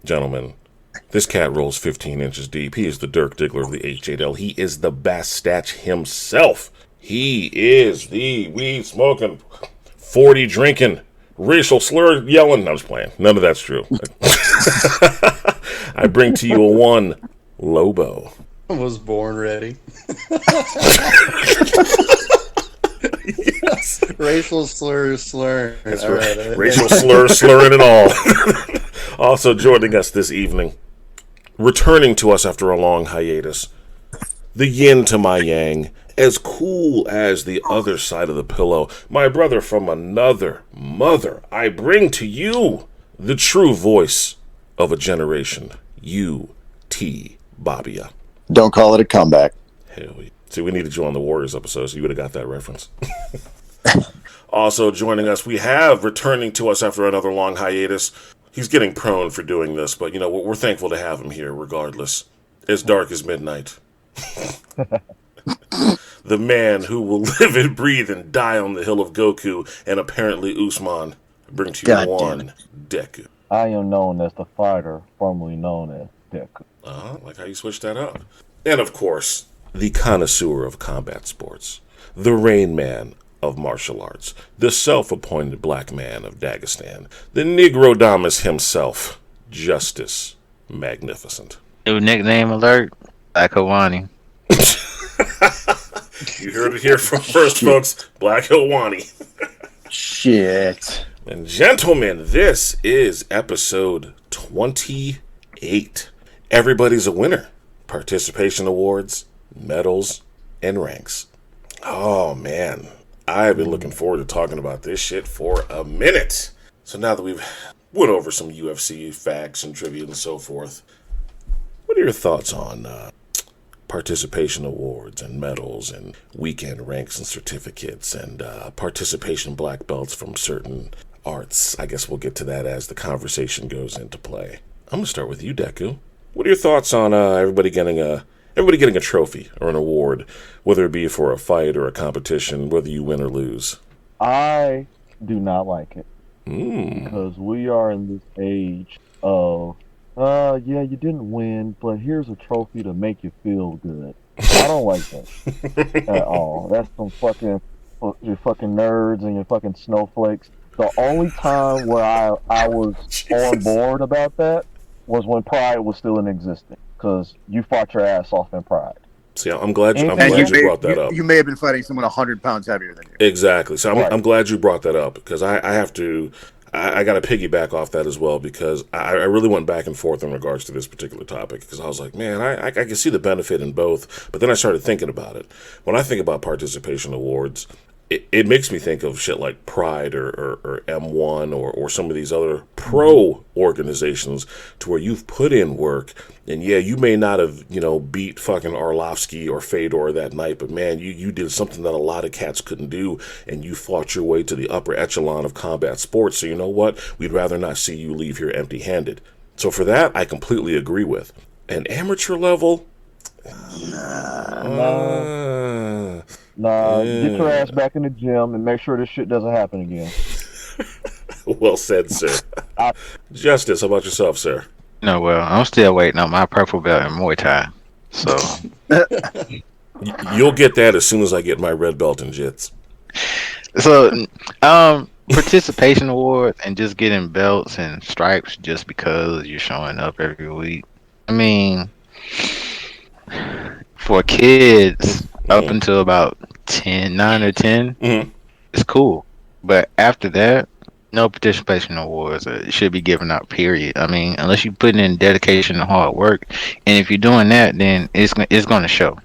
gentlemen, this cat rolls 15 inches deep. He is the Dirk Diggler of the H8L. He is the Bastatch himself. He is the weed smoking, 40 drinking, racial slur yelling. I was playing. None of that's true. I bring to you a one, Lobo. I was born ready. Yes. Racial slur. That's right. Racial slurring and all. Also joining us this evening, returning to us after a long hiatus, the yin to my yang, as cool as the other side of the pillow, my brother from another mother. I bring to you the true voice of a generation, UTBABYA. UTBABYA. Don't call it a comeback. Hell yeah. See, we needed you on the Warriors episode, so you would have got that reference. Also joining us, we have returning to us after another long hiatus. He's getting prone for doing this, but we're thankful to have him here regardless. It's dark as midnight. The man who will live and breathe and die on the hill of Goku and apparently Usman. Bring to you one, Deku. I am known as the fighter, formerly known as Deku. Like how you switched that up. And of course, the connoisseur of combat sports, the Rain Man of martial arts, the self-appointed black man of Dagestan, the Negrodamus himself, Justice Magnificent. New nickname alert, Black Hawani. You heard it here from first, folks. Black Hawani. Shit. And gentlemen, this is episode 28. Everybody's a winner. Participation awards, medals, and ranks. Oh, man. I've been looking forward to talking about this shit for a minute. So now that we've went over some UFC facts and trivia and so forth, what are your thoughts on participation awards and medals and weekend ranks and certificates and participation black belts from certain arts? I guess we'll get to that as the conversation goes into play. I'm going to start with you, Deku. What are your thoughts on everybody getting a trophy or an award, whether it be for a fight or a competition, whether you win or lose? I do not like it. Because we are in this age of, yeah, you didn't win, but here's a trophy to make you feel good. I don't like that at all. That's some your fucking nerds and your fucking snowflakes. The only time where I was on board about that was when Pride was still in existence, because you fought your ass off in Pride. See, I'm glad you brought that up. You may have been fighting someone 100 pounds heavier than you. Exactly. So I'm glad you brought that up, because I got to piggyback off that as well, because I really went back and forth in regards to this particular topic, because I was like, man, I can see the benefit in both. But then I started thinking about it. When I think about participation awards, it makes me think of shit like Pride or M1 or some of these other pro organizations, to where you've put in work, and yeah, you may not have, beat fucking Arlovsky or Fedor that night, but man, you did something that a lot of cats couldn't do, and you fought your way to the upper echelon of combat sports. So you know what? We'd rather not see you leave here empty-handed. So for that, I completely agree with. An amateur level? Nah, get your ass back in the gym and make sure this shit doesn't happen again. Well said, sir. Justice, how about yourself, sir? No, well, I'm still waiting on my purple belt in Muay Thai. So you'll get that as soon as I get my red belt in Jits. So, participation awards and just getting belts and stripes just because you're showing up every week. I mean, for kids up until about 9 or 10, it's cool. But after that, no participation awards should be given out, period. I mean, unless you put in dedication and hard work. And if you're doing that, then it's going to show.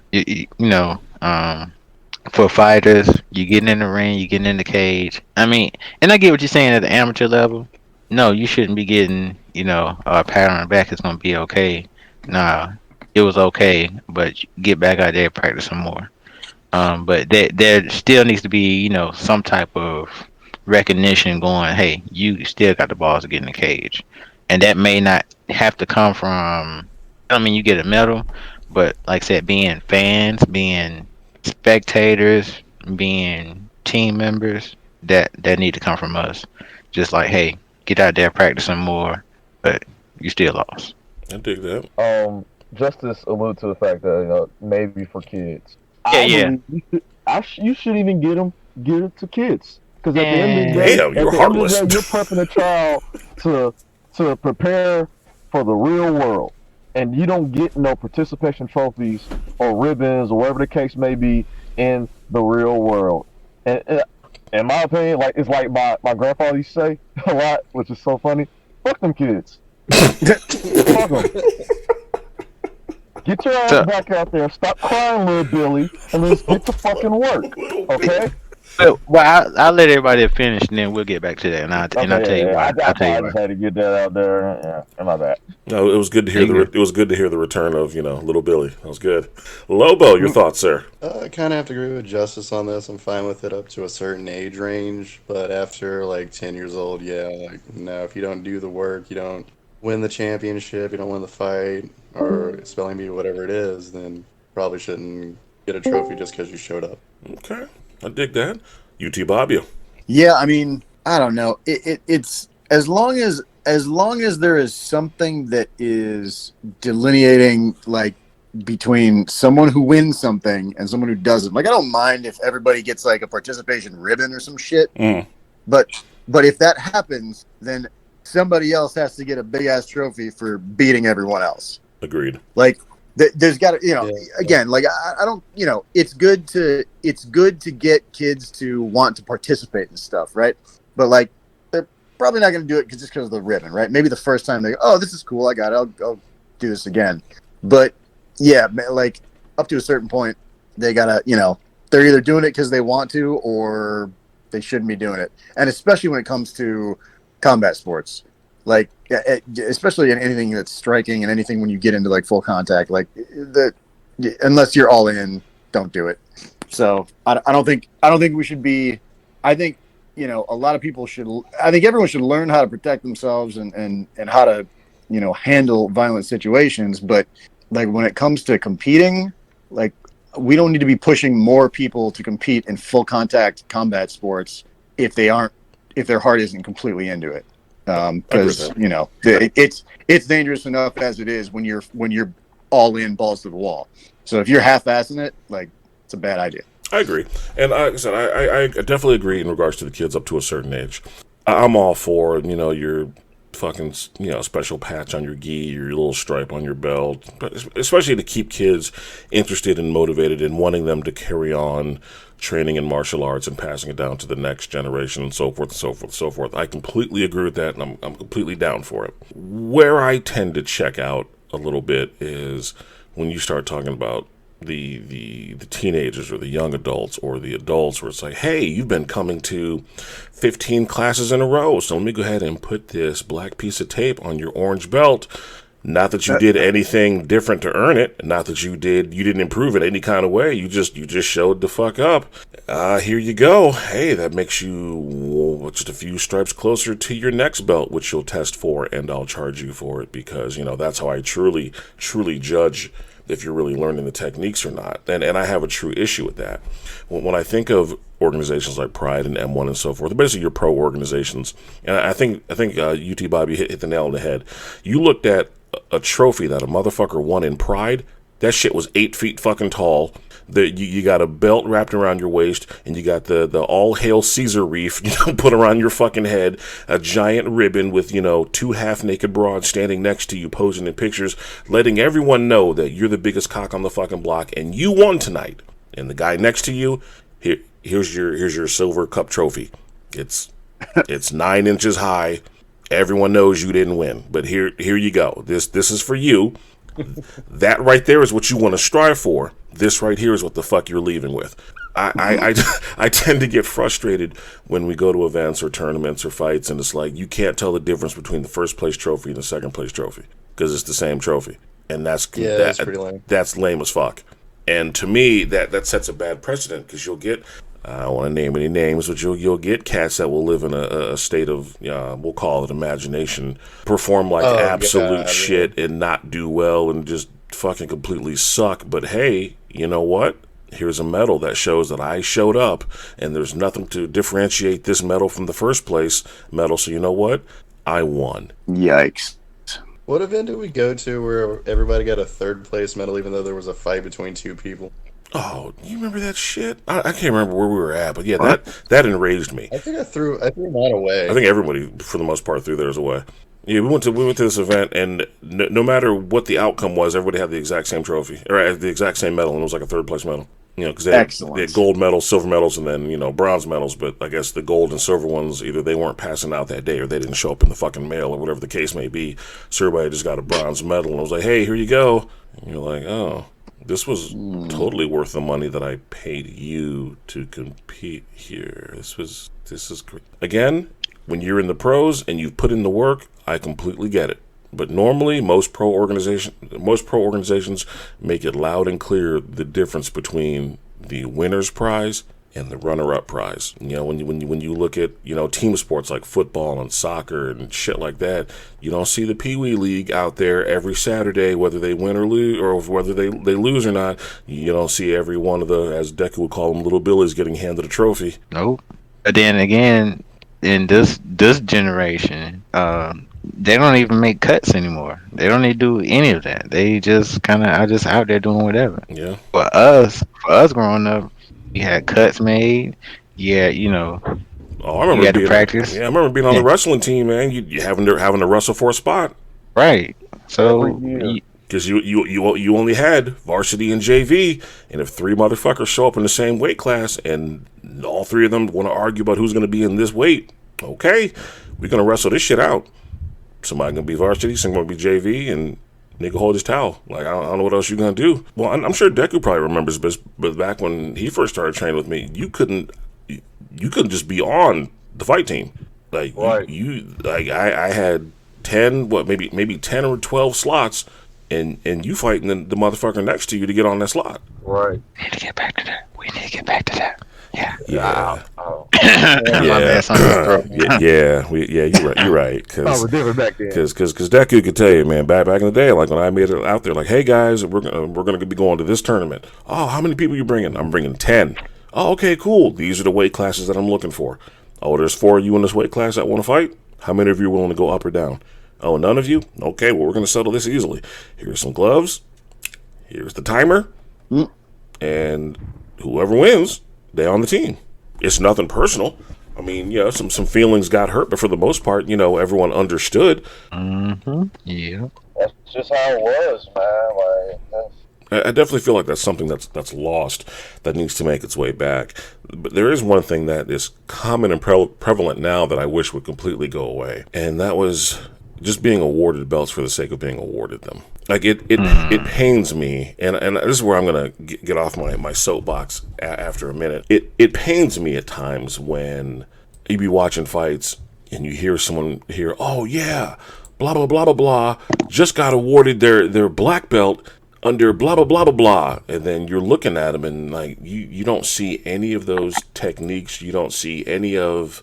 For fighters, you getting in the ring, you getting in the cage. I mean, and I get what you're saying at the amateur level. No, you shouldn't be getting, a pat on the back. It's going to be okay. Nah, it was okay, but get back out there and practice some more. But there still needs to be, some type of recognition going, hey, you still got the balls to get in the cage. And that may not have to come from, you get a medal, but like I said, being fans, being spectators, being team members, that need to come from us. Just like, hey, get out there, practice some more, but you still lost. I dig that. Justice alluded to the fact that maybe for kids. Yeah. You should even get it to kids, because at the end of the day, you're heartless. You're prepping a child to prepare for the real world, and you don't get no participation trophies or ribbons or whatever the case may be in the real world. And in my opinion, it's like my grandfather used to say a lot, which is so funny. Fuck them kids. Fuck them. Get your ass back out there. Stop crying, little Billy, and let's get to fucking work. Okay? Well, I'll let everybody finish, and then we'll get back to that, and I'll tell you why. I I'll tell you why. just had to get that out there. Yeah, my bad. No, it was good to hear it was good to hear the return of little Billy. That was good. Lobo, your thoughts, sir? I kind of have to agree with Justice on this. I'm fine with it up to a certain age range, but after like 10 years old, yeah, like no, if you don't do the work, you don't win the championship, you don't win the fight, or spelling bee, whatever it is, then probably shouldn't get a trophy just because you showed up. Okay, I dig that. UTBABYA. Yeah, I mean, I don't know. It's as long as there is something that is delineating like between someone who wins something and someone who doesn't. Like, I don't mind if everybody gets like a participation ribbon or some shit. But if that happens, then somebody else has to get a big ass trophy for beating everyone else. Agreed. Like, there's got to, again, like I don't, it's good to get kids to want to participate in stuff, right? But like, they're probably not going to do it just because of the ribbon, right? Maybe the first time they go, oh, this is cool, I got it, I'll do this again. But yeah, like up to a certain point, they gotta, they're either doing it because they want to or they shouldn't be doing it. And especially when it comes to combat sports. Like, especially in anything that's striking and anything when you get into like full contact, like unless you're all in, don't do it. So I don't think we should be. I think a lot of people should. I think everyone should learn how to protect themselves and how to handle violent situations. But like when it comes to competing, like we don't need to be pushing more people to compete in full contact combat sports if their heart isn't completely into it. Because it's dangerous enough as it is when you're all in, balls to the wall. So if you're half-assing it, like, it's a bad idea. I agree, and like I said, I definitely agree in regards to the kids up to a certain age. I'm all for your fucking special patch on your gi, your little stripe on your belt, but especially to keep kids interested and motivated and wanting them to carry on training in martial arts and passing it down to the next generation and so forth and so forth and so forth. I completely agree with that, and I'm completely down for it. Where I tend to check out a little bit is when you start talking about the teenagers or the young adults or the adults where it's like, hey, you've been coming to 15 classes in a row, so let me go ahead and put this black piece of tape on your orange belt. Not that you did anything different to earn it. Not that you didn't improve it any kind of way. You just showed the fuck up. Here you go. Hey, that makes you just a few stripes closer to your next belt, which you'll test for, and I'll charge you for it because, that's how I truly judge if you're really learning the techniques or not. And I have a true issue with that. When I think of organizations like Pride and M1 and so forth, basically your pro organizations, and I think UTBABYA hit the nail on the head. You looked at a trophy that a motherfucker won in Pride. That shit was 8 feet fucking tall. You got a belt wrapped around your waist, and you got the all hail Caesar wreath put around your fucking head, a giant ribbon with 2 half naked broads standing next to you posing in pictures, letting everyone know that you're the biggest cock on the fucking block and you won tonight. And the guy next to you, here's your silver cup trophy. It's 9 inches high. Everyone knows you didn't win, but here you go. This is for you. That right there is what you want to strive for. This right here is what the fuck you're leaving with. I tend to get frustrated when we go to events or tournaments or fights, and it's like you can't tell the difference between the first place trophy and the second place trophy because it's the same trophy, and that's pretty lame. That's lame as fuck. And to me, that sets a bad precedent because you'll get. I don't want to name any names, but you'll get cats that will live in a state of, we'll call it imagination, perform like absolute shit and not do well and just fucking completely suck. But hey, you know what? Here's a medal that shows that I showed up, and there's nothing to differentiate this medal from the first place medal. So you know what? I won. Yikes. What event did we go to where everybody got a third place medal even though there was a fight between 2 people? Oh, you remember that shit? I can't remember where we were at, but yeah, that enraged me. I think I threw mine away. I think everybody, for the most part, threw theirs away. Yeah, we went to this event, and no matter what the outcome was, everybody had the exact same trophy, or the exact same medal, and it was like a third place medal. Because they had gold medals, silver medals, and then bronze medals. But I guess the gold and silver ones, either they weren't passing out that day, or they didn't show up in the fucking mail, or whatever the case may be. So everybody just got a bronze medal, and I was like, "Hey, here you go." And you're like, "Oh." This was totally worth the money that I paid you to compete here. This is great. Again, when you're in the pros and you've put in the work, I completely get it. But normally, most pro organizations make it loud and clear the difference between the winner's prize and the runner-up prize. You know, when you look at, you know, team sports like football and soccer and shit like that, you don't see the Pee Wee League out there every Saturday, whether they win or lose, or whether they lose or not. You don't see every one of the, as Deku would call them, little Billies getting handed a trophy. Nope. But then again, in this generation, they don't even make cuts anymore. They don't even do any of that. They just kind of are just out there doing whatever. Yeah. For us growing up, we had cuts made. Yeah, you know. Oh, I remember you had being to practice. I remember being on the wrestling team, man. You having to wrestle for a spot. Right. So because you only had varsity and JV, and if 3 motherfuckers show up in the same weight class and all 3 of them want to argue about who's going to be in this weight, okay, we're going to wrestle this shit out. Somebody going to be varsity, somebody going to be JV, and nigga hold his towel. Like, I don't know what else you're going to do. Well, I'm sure Deku probably remembers this, but back when he first started training with me, you couldn't just be on the fight team. Like, right. I had 10, maybe 10 or 12 slots, and you fighting the motherfucker next to you to get on that slot. Right. We need to get back to that. Yeah. Yeah. You're right. Because Deku could tell you, man, back in the day, like when I made it out there, like, hey guys, we're gonna be going to this tournament. Oh, how many people are you bringing? I'm bringing 10. Oh, okay, cool. These are the weight classes that I'm looking for. Oh, there's 4 of you in this weight class that want to fight. How many of you are willing to go up or down? Oh, none of you? Okay, well, we're gonna settle this easily. Here's some gloves. Here's the timer. And whoever wins, they on the team. It's nothing personal. I mean, yeah, some feelings got hurt, but for the most part, you know, everyone understood. Mm-hmm. Yeah. That's just how it was, man. Like, I definitely feel like that's something that's lost, that needs to make its way back. But there is one thing that is common and prevalent now that I wish would completely go away, and that was just being awarded belts for the sake of being awarded them. Like, it pains me, and this is where I'm going to get off my soapbox after a minute. It pains me at times when you be watching fights and you hear someone hear, oh yeah, blah, blah, blah, blah, blah, just got awarded their black belt under blah, blah, blah, blah, blah. And then you're looking at them and, like, you don't see any of those techniques. You don't see any of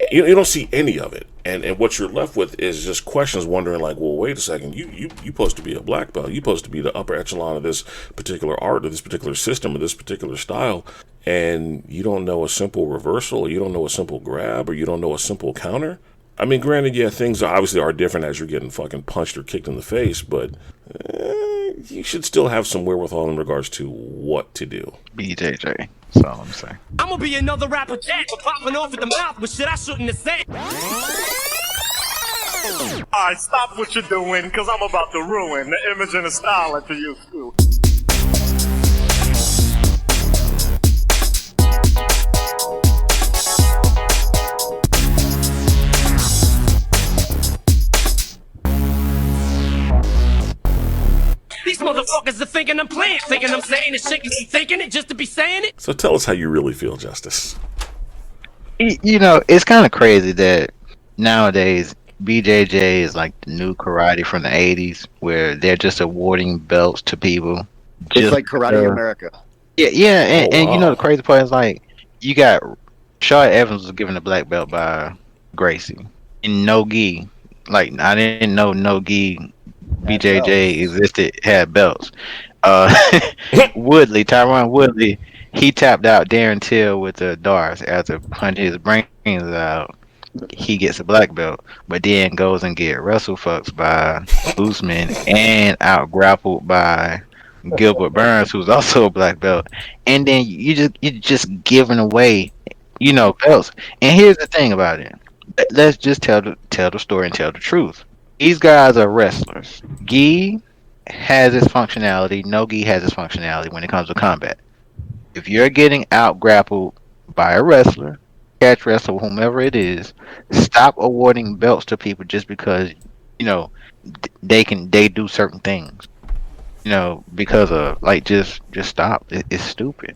it. And what you're left with is just questions, wondering like, well, wait a second, you supposed to be a black belt, you supposed to be the upper echelon of this particular art, or this particular system, or this particular style, and you don't know a simple reversal, or you don't know a simple grab, or you don't know a simple counter. I mean, granted, yeah, things obviously are different as you're getting fucking punched or kicked in the face, but you should still have some wherewithal in regards to what to do. BJJ. That's all I'm saying. I'm gonna be another rapper jack for popping off at the mouth with shit I shouldn't have said. Alright, stop what you're doing, because I'm about to ruin the image and the style that you used to. These motherfuckers are thinking I'm playing, thinking I'm saying this shit, thinking it just to be saying it. So tell us how you really feel, Justice. You know, it's kind of crazy that nowadays BJJ is like the new karate from the 80s, where they're just awarding belts to people. It's like Karate America. Yeah, and you know the crazy part is, like, you got Shaw Evans was given a black belt by Gracie in no gi. Like, I didn't know no gi BJJ existed, had belts. Tyron Woodley, he tapped out Darren Till with the Dars after punching his brains out. He gets a black belt, but then goes and get wrestle fucks by Usman and out grappled by Gilbert Burns, who's also a black belt. And then you're just giving away, you know, belts. And here's the thing about it. Let's just tell the story and tell the truth. These guys are wrestlers. Gi has its functionality. No gi has its functionality when it comes to combat. If you're getting out grappled by a wrestler, catch wrestler, whomever it is, stop awarding belts to people just because, you know, they do certain things. because of like just stop. It's stupid.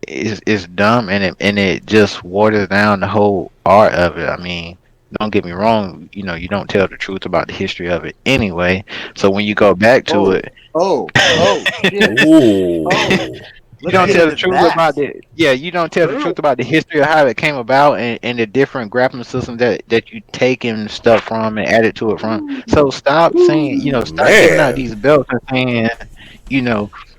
It's dumb, and it just waters down the whole art of it. I mean, don't get me wrong. You don't tell the truth about the history of it anyway. So when you go back to it, shit. Ooh. you don't tell the truth about it. Yeah, you don't tell the truth about the history of how it came about and the different grappling systems that you taking stuff from and added to it from. So stop saying, stop giving out these belts and saying,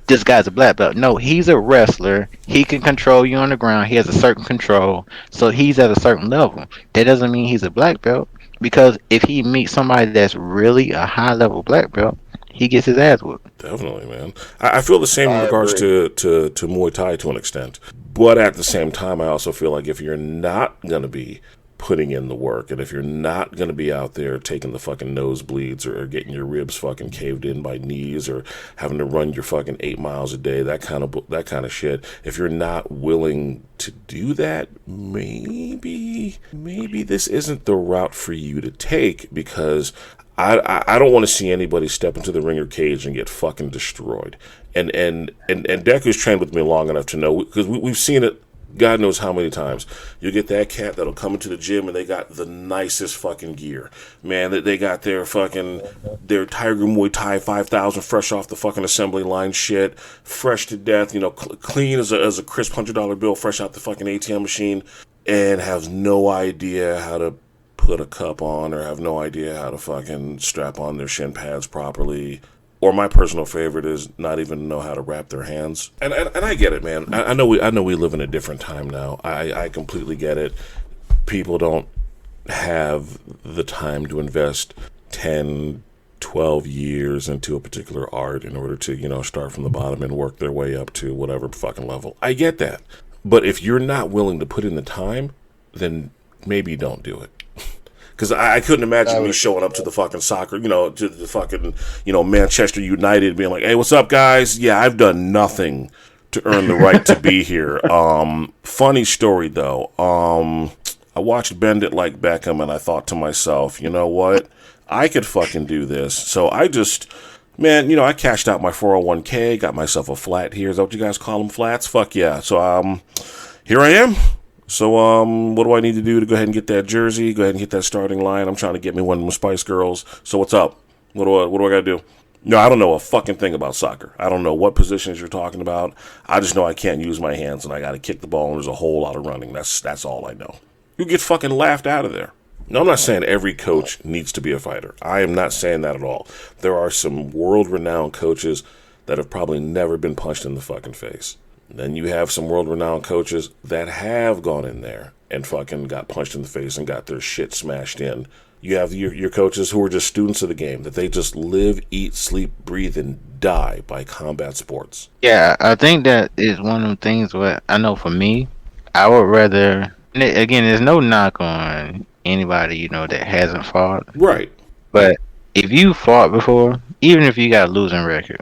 this guy's a black belt. No, he's a wrestler. He can control you on the ground. He has a certain control. So he's at a certain level. That doesn't mean he's a black belt, because if he meets somebody that's really a high level black belt, he gets his ass whooped. Definitely, man. I feel the same in regards to Muay Thai to an extent. But at the same time, I also feel like if you're not going to be putting in the work, and if you're not going to be out there taking the fucking nosebleeds or getting your ribs fucking caved in by knees or having to run your fucking 8 miles a day, that kind of shit, if you're not willing to do that, maybe this isn't the route for you to take, because I don't want to see anybody step into the ringer cage and get fucking destroyed. And Deku's trained with me long enough to know, because we've seen it God knows how many times. You get that cat that'll come into the gym and they got the nicest fucking gear. Man, they got their Tiger Muay Thai 5000 fresh off the fucking assembly line shit, fresh to death, clean as a crisp $100 bill fresh out the fucking ATM machine, and has no idea how to put a cup on, or have no idea how to fucking strap on their shin pads properly. Or my personal favorite is not even know how to wrap their hands. And I get it, man. I know we live in a different time now. I completely get it. People don't have the time to invest 10, 12 years into a particular art in order to, start from the bottom and work their way up to whatever fucking level. I get that. But if you're not willing to put in the time, then maybe don't do it. Because I couldn't imagine me showing up to the fucking soccer, to the fucking, Manchester United, being like, hey, what's up, guys? Yeah, I've done nothing to earn the right to be here. Funny story, though. I watched Bend It Like Beckham, and I thought to myself, you know what? I could fucking do this. So I just, I cashed out my 401k, got myself a flat here. Is that what you guys call them, flats? Fuck yeah. So here I am. So, what do I need to do to go ahead and get that jersey? Go ahead and hit that starting line. I'm trying to get me one of them Spice Girls. So what's up? What do I gotta do? No, I don't know a fucking thing about soccer. I don't know what positions you're talking about. I just know I can't use my hands and I gotta kick the ball and there's a whole lot of running. That's all I know. You get fucking laughed out of there. No, I'm not saying every coach needs to be a fighter. I am not saying that at all. There are some world-renowned coaches that have probably never been punched in the fucking face. Then you have some world-renowned coaches that have gone in there and fucking got punched in the face and got their shit smashed in. You have your coaches who are just students of the game, that they just live, eat, sleep, breathe, and die by combat sports. Yeah, I think that is one of the things where I know for me, I would rather, again, there's no knock on anybody, that hasn't fought. Right. But if you fought before, even if you got a losing record,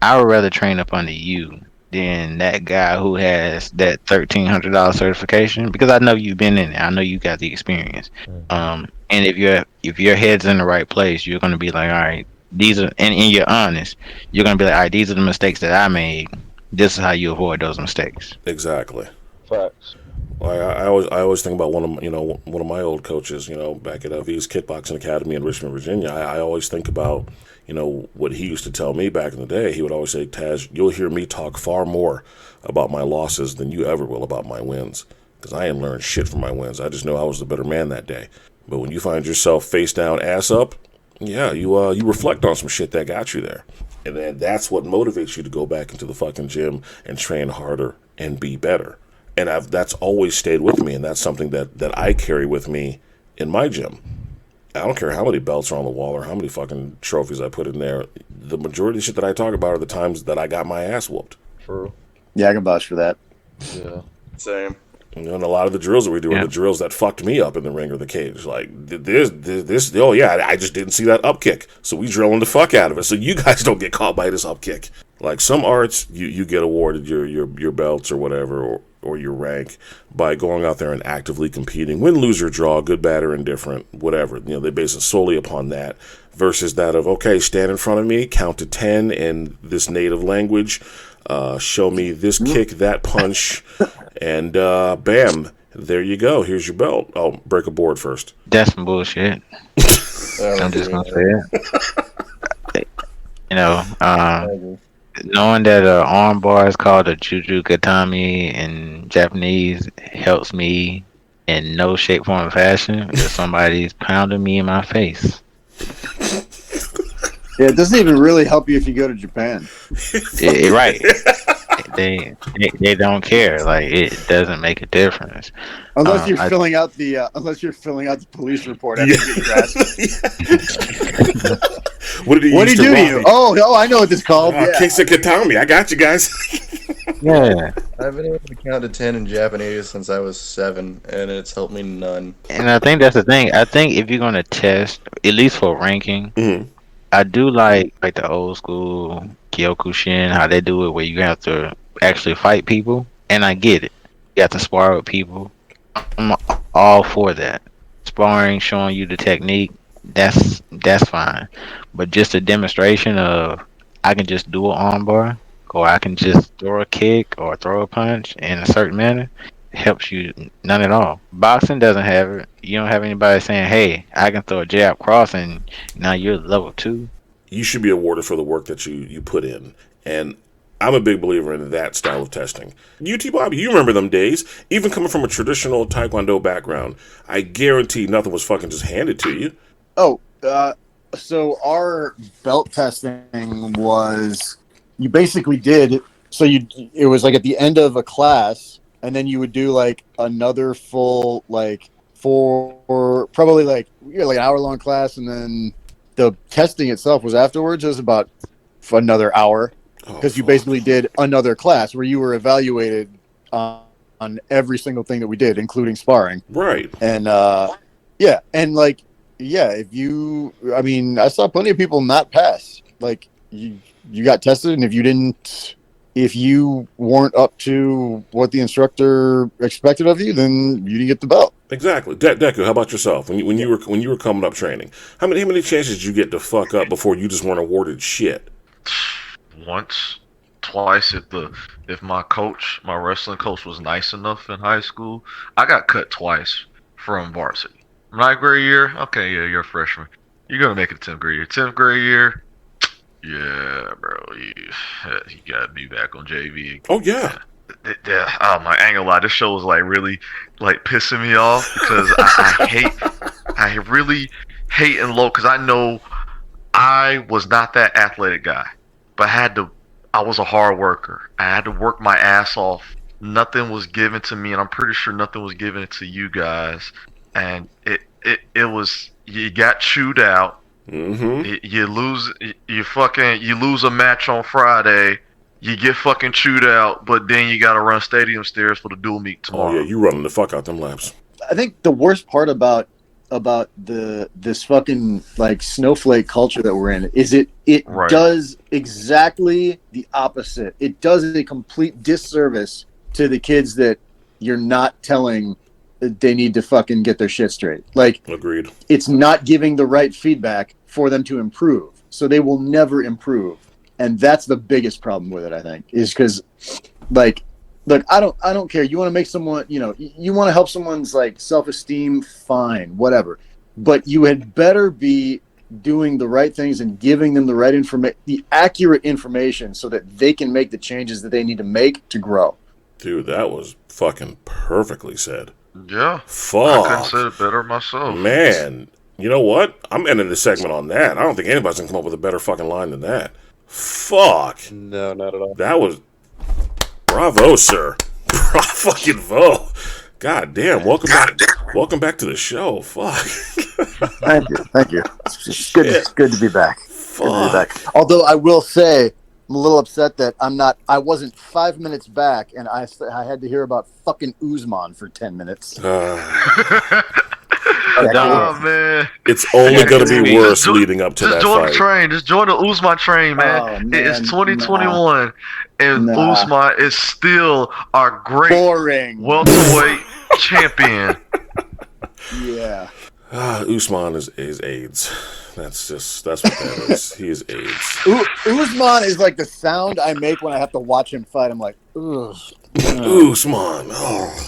I would rather train up under you than that guy who has that $1,300 certification, because I know you've been in it. I know you got the experience. And if your head's in the right place, you're gonna be like, all right, these are, and you're honest, you're gonna be like, all right, these are the mistakes that I made. This is how you avoid those mistakes. Exactly. Facts. I always think about one of my old coaches, back at V's Kickboxing Academy in Richmond, Virginia. I always think about, what he used to tell me back in the day. He would always say, Taz, you'll hear me talk far more about my losses than you ever will about my wins, because I ain't learned shit from my wins. I just know I was the better man that day. But when you find yourself face down, ass up, yeah, you reflect on some shit that got you there. And then that's what motivates you to go back into the fucking gym and train harder and be better. And that's always stayed with me, and that's something that I carry with me in my gym. I don't care how many belts are on the wall or how many fucking trophies I put in there. The majority of shit that I talk about are the times that I got my ass whooped. True. Yeah, I can vouch for that. Yeah. Same. And a lot of the drills that we do are the drills that fucked me up in the ring or the cage. Like, this, oh yeah, I just didn't see that up kick. So we drilling the fuck out of it. So you guys don't get caught by this up kick. Like, some arts, you get awarded your belts or whatever, or your rank by going out there and actively competing, win, lose, or draw, good, bad, or indifferent, whatever. They base it solely upon that versus that of, okay, stand in front of me, count to 10 in this native language, show me this kick, that punch, and bam, there you go. Here's your belt. Oh, break a board first. That's some bullshit. I'm just gonna say it. Knowing that an arm bar is called a Juju Gatami in Japanese helps me in no shape, form, or fashion if somebody's pounding me in my face. Yeah, it doesn't even really help you if you go to Japan. Right. They don't care. Like, it doesn't make a difference. Unless you're filling out the police report after you get your ass. What did he do to you? Oh, I know what this is called. Kicks a Katami. I got you guys. Yeah. I've been able to count to 10 in Japanese since I was 7, and it's helped me none. And I think that's the thing. I think if you're gonna test, at least for ranking, I do like the old school Kyokushin, how they do it, where you have to actually fight people. And I get it. You have to spar with people. I'm all for that. Sparring, showing you the technique, that's fine. But just a demonstration of I can just do an armbar, or I can just throw a kick or throw a punch in a certain manner, helps you none at all. Boxing doesn't have it. You don't have anybody saying, hey, I can throw a jab cross and now you're level 2. You should be awarded for the work that you put in. And I'm a big believer in that style of testing. UTBABYA, you remember them days. Even coming from a traditional Taekwondo background, I guarantee nothing was fucking just handed to you. Oh, so our belt testing was, you basically did, so it was like at the end of a class, and then you would do like another full, like probably like an hour-long class, and then the testing itself was afterwards. It was about another hour, because you basically did another class where you were evaluated on every single thing that we did, including sparring. Right. And I saw plenty of people not pass. Like, you got tested, and if you weren't up to what the instructor expected of you, then you didn't get the belt. Exactly. Deku, how about yourself? When you were coming up training, how many chances did you get to fuck up before you just weren't awarded shit? Once, twice. If my wrestling coach was nice enough in high school, I got cut twice from varsity. 9th grade year, okay, yeah, you're a freshman. You're gonna make it 10th grade year. 10th grade year, yeah, bro, you gotta be back on JV. Oh yeah. Oh my, I ain't gonna lie, this show was like really like pissing me off because I really hate and low, because I know I was not that athletic guy, but I was a hard worker. I had to work my ass off. Nothing was given to me, and I'm pretty sure nothing was given to you guys. And it was, you got chewed out. Mm-hmm. You lose a match on Friday. You get fucking chewed out, but then you got to run stadium stairs for the dual meet tomorrow. Oh yeah, you running the fuck out them laps. I think the worst part about this fucking like snowflake culture that we're in is it right. Does exactly the opposite. It does a complete disservice to the kids that you're not telling they need to fucking get their shit straight. Like, agreed. It's not giving the right feedback for them to improve, so they will never improve. And that's the biggest problem with it, I think, is because, like, look, I don't care. You want to make someone, you want to help someone's like self-esteem, fine, whatever. But you had better be doing the right things and giving them the right the accurate information, so that they can make the changes that they need to make to grow. Dude, that was fucking perfectly said. Yeah. Fuck. I couldn't say it better myself. Man, you know what? I'm ending this segment on that. I don't think anybody's gonna come up with a better fucking line than that. Fuck. No, not at all. That was... Bravo, sir. Bravo. God damn. Welcome back to the show. Fuck. Thank you. It's good to be back. Fuck. Although I will say, I'm a little upset that I wasn't 5 minutes back, and I had to hear about fucking Usman for 10 minutes. Oh man, it's only going to be worse leading up to that join fight. the train. Just join the Usman train, man. Oh, man. It is 2021, and Nah. Usman is still our great Boring. welterweight champion. Yeah. Usman is AIDS. That's what that is. He is AIDS. Usman is like the sound I make when I have to watch him fight. I'm like, ugh. Usman. Oh.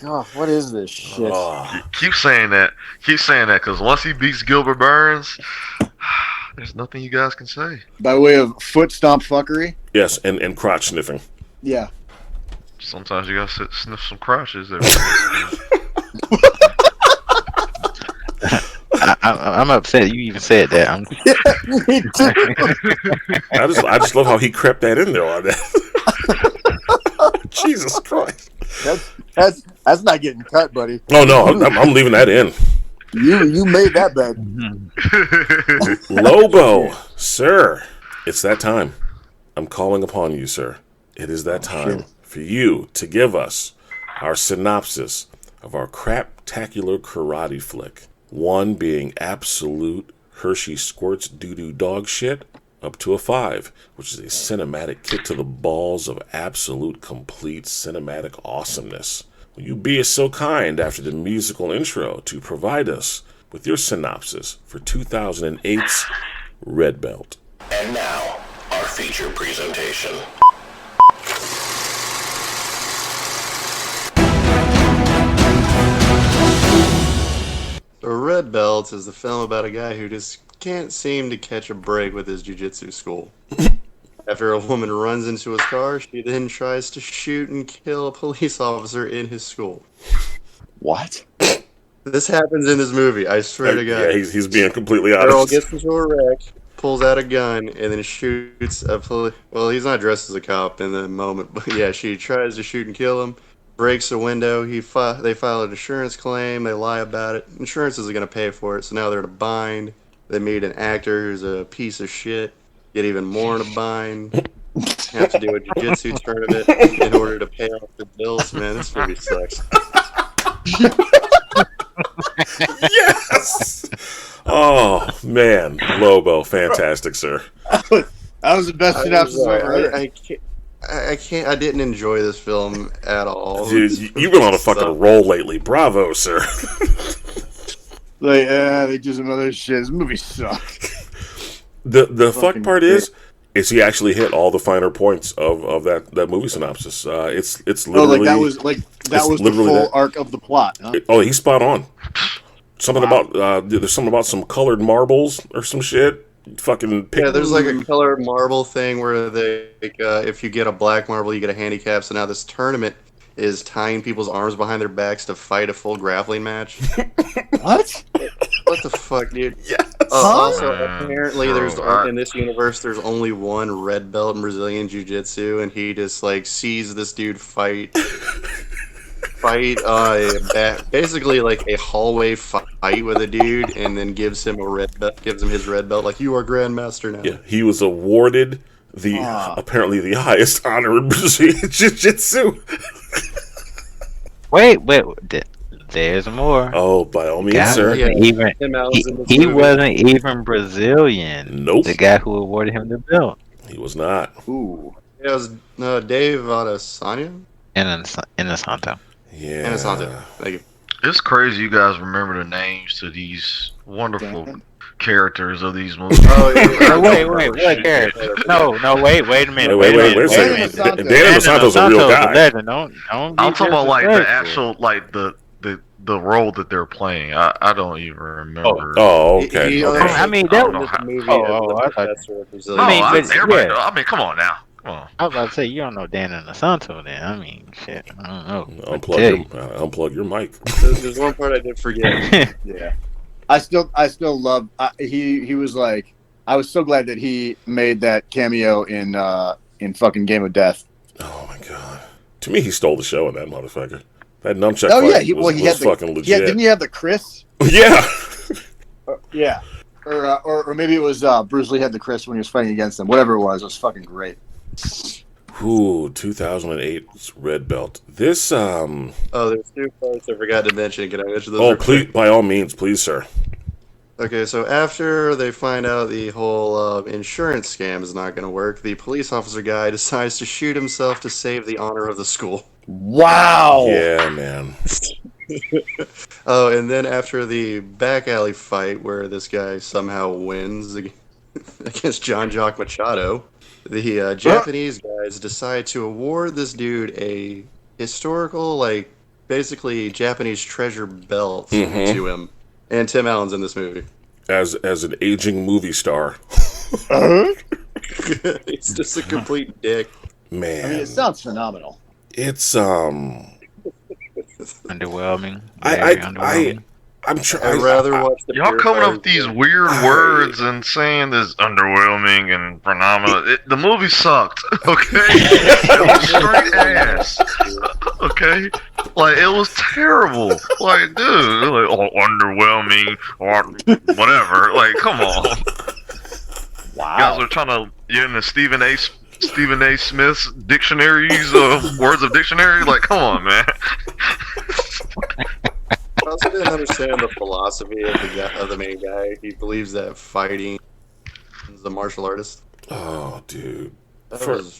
God, what is this shit? Keep saying that. Because once he beats Gilbert Burns, there's nothing you guys can say. By way of foot stomp fuckery? Yes, and crotch sniffing. Yeah. Sometimes you gotta sniff some crotches. I'm upset you even said that. I just love how he crept that in there on that. Jesus Christ. That's not getting cut, buddy. Oh no, I'm leaving that in. You made that bed. Lobo, sir, it's that time. I'm calling upon you, sir. It is that time for you to give us our synopsis of our craptacular karate flick. 1 being absolute Hershey squirts doo-doo dog shit, up to a 5, which is a cinematic kick to the balls of absolute complete cinematic awesomeness. Will you be so kind after the musical intro to provide us with your synopsis for 2008's Redbelt? And now, our feature presentation. The Redbelt is the film about a guy who just can't seem to catch a break with his jiu-jitsu school. After a woman runs into his car, she then tries to shoot and kill a police officer in his school. What? This happens in this movie, I swear to God. Yeah, he's being completely honest. Girl gets into a wreck, pulls out a gun, and then shoots a police... Well, he's not dressed as a cop in the moment, but yeah, she tries to shoot and kill him. Breaks a window. They file an insurance claim. They lie about it. Insurance isn't going to pay for it, so now they're in a bind. They meet an actor who's a piece of shit. Get even more in a bind. Have to do a jiu-jitsu tournament in order to pay off the bills. Man, this movie sucks. Yes! Oh, man. Lobo, fantastic, sir. That was the best synopsis I've ever heard. I didn't enjoy this film at all. Dude, you've been on a fucking roll lately. Bravo, sir. They do some other shit. This movie sucks. The fuck part is he actually hit all the finer points of that movie synopsis. It's literally that was the full arc of the plot. Huh? He's spot on. Something about there's something about some colored marbles or some shit. Fucking yeah, there's like a colored marble thing where they if you get a black marble, you get a handicap. So now this tournament is tying people's arms behind their backs to fight a full grappling match. What? What the fuck, dude? Yes. Also, apparently, in this universe, there's only one red belt in Brazilian Jiu-Jitsu, and he just like sees this dude fight basically like a hallway fight with a dude, and then gives him his red belt, like, you are grandmaster now. Yeah, he was awarded apparently the highest honor in Brazilian Jiu-Jitsu. Wait, there's more. Oh, by all means, sir. He wasn't even Brazilian. Nope. The guy who awarded him the belt. He was not. Ooh. It was Dave Adesanya? Inosanto. Yeah. Inosanto. Thank you. It's crazy you guys remember the names to these wonderful characters of these movies. Oh, yeah. Wait, what character? No, wait a minute. Wait a second. Dan Inosanto's a real guy. I'm talking about like the actual, like the role that they're playing. I don't even remember. Oh, okay. I mean, that was a movie. I mean, come on now. I was about to say, you don't know Dan Inosanto then. I mean, shit, I don't know. Unplug your mic. There's one part I did forget. Yeah. I still love. He was like. I was so glad that he made that cameo in fucking Game of Death. Oh my god! To me, he stole the show in that motherfucker. That nunchuck fight was fucking legit. Yeah, didn't he have the Chris? Yeah. Yeah. Or maybe it was Bruce Lee had the Chris when he was fighting against them. Whatever it was fucking great. Ooh, 2008's Redbelt. This Oh, there's 2 parts I forgot to mention. Can I mention those? Oh, please, by all means, please, sir. Okay, so after they find out the whole insurance scam is not going to work, the police officer guy decides to shoot himself to save the honor of the school. Wow. Yeah, man. Oh, and then after the back alley fight where this guy somehow wins against John Jock Machado, the Japanese guys decide to award this dude a historical, like, basically Japanese treasure belt to him. And Tim Allen's in this movie. As an aging movie star. He's just a complete dick. Man. I mean, it sounds phenomenal. It's underwhelming. I'm trying. I'd rather watch the y'all coming up with these weird words and saying this underwhelming and phenomenal. The movie sucked. Okay, it was straight ass. Okay, like it was terrible. Like, dude, like, oh, underwhelming or whatever. Like, come on. Wow. You guys are trying to in the Stephen A. Smith's dictionaries of words of dictionary. Like, come on, man. I also didn't understand the philosophy of the main guy. He believes that fighting is a martial artist. Oh, dude. It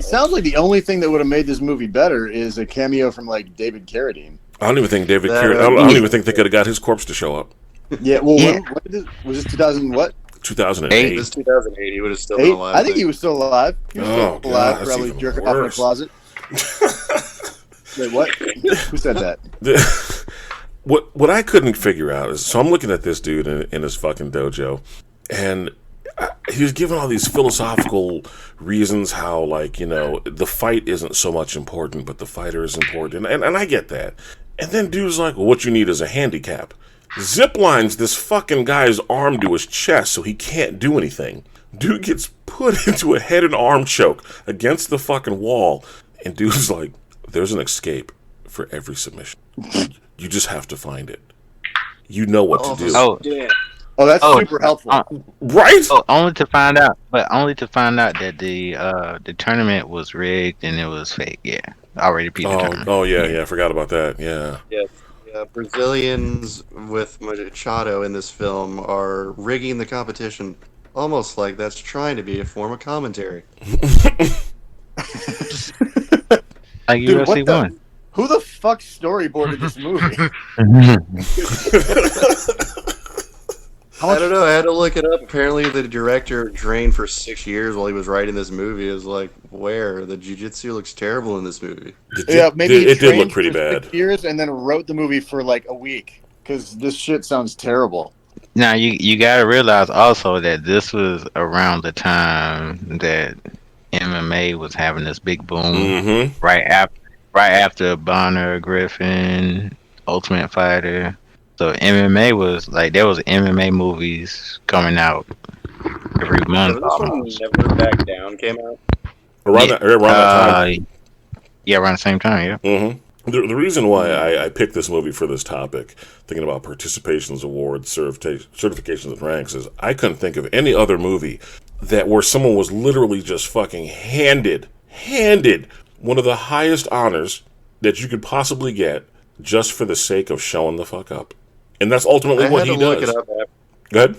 sounds like the only thing that would have made this movie better is a cameo from like David Carradine. I don't even think David Carradine. I don't even think they could have got his corpse to show up. Yeah. Well, when was this 2000 what? 2008. It was 2008. He would have still been alive. I think he was still alive. He was still alive, God, probably jerking off in a closet. Wait, what? Who said that? What I couldn't figure out is, so I'm looking at this dude in his fucking dojo, and he was giving all these philosophical reasons how, like, you know, the fight isn't so much important, but the fighter is important, and I get that. And then dude's like, well, what you need is a handicap. Zip lines this fucking guy's arm to his chest so he can't do anything. Dude gets put into a head and arm choke against the fucking wall, and dude's like, there's an escape for every submission. You just have to find it. You know what to do. Oh, that's super helpful. Right? Only to find out that the tournament was rigged and it was fake. Yeah, I already beat the tournament. Oh yeah, I forgot about that. Yeah. Yes. Brazilians with Machado in this film are rigging the competition, almost like that's trying to be a form of commentary. Like UFC 1. Who the fuck storyboarded this movie? I don't know. I had to look it up. Apparently, the director trained for 6 years while he was writing this movie. Is like, where the jiu-jitsu looks terrible in this movie. Yeah, maybe it did look pretty bad. 6 years and then wrote the movie for like a week because this shit sounds terrible. Now you gotta realize also that this was around the time that MMA was having this big boom. Right after Bonner, Griffin, Ultimate Fighter. So MMA was like, there was MMA movies coming out every month. So this one, Never Back Down, came out around that time. Yeah, around the same time. Yeah. Mm-hmm. The reason why I picked this movie for this topic, thinking about participations, awards, certifications, and ranks, is I couldn't think of any other movie that where someone was literally just fucking handed one of the highest honors that you could possibly get just for the sake of showing the fuck up. And that's ultimately what he does. Go ahead.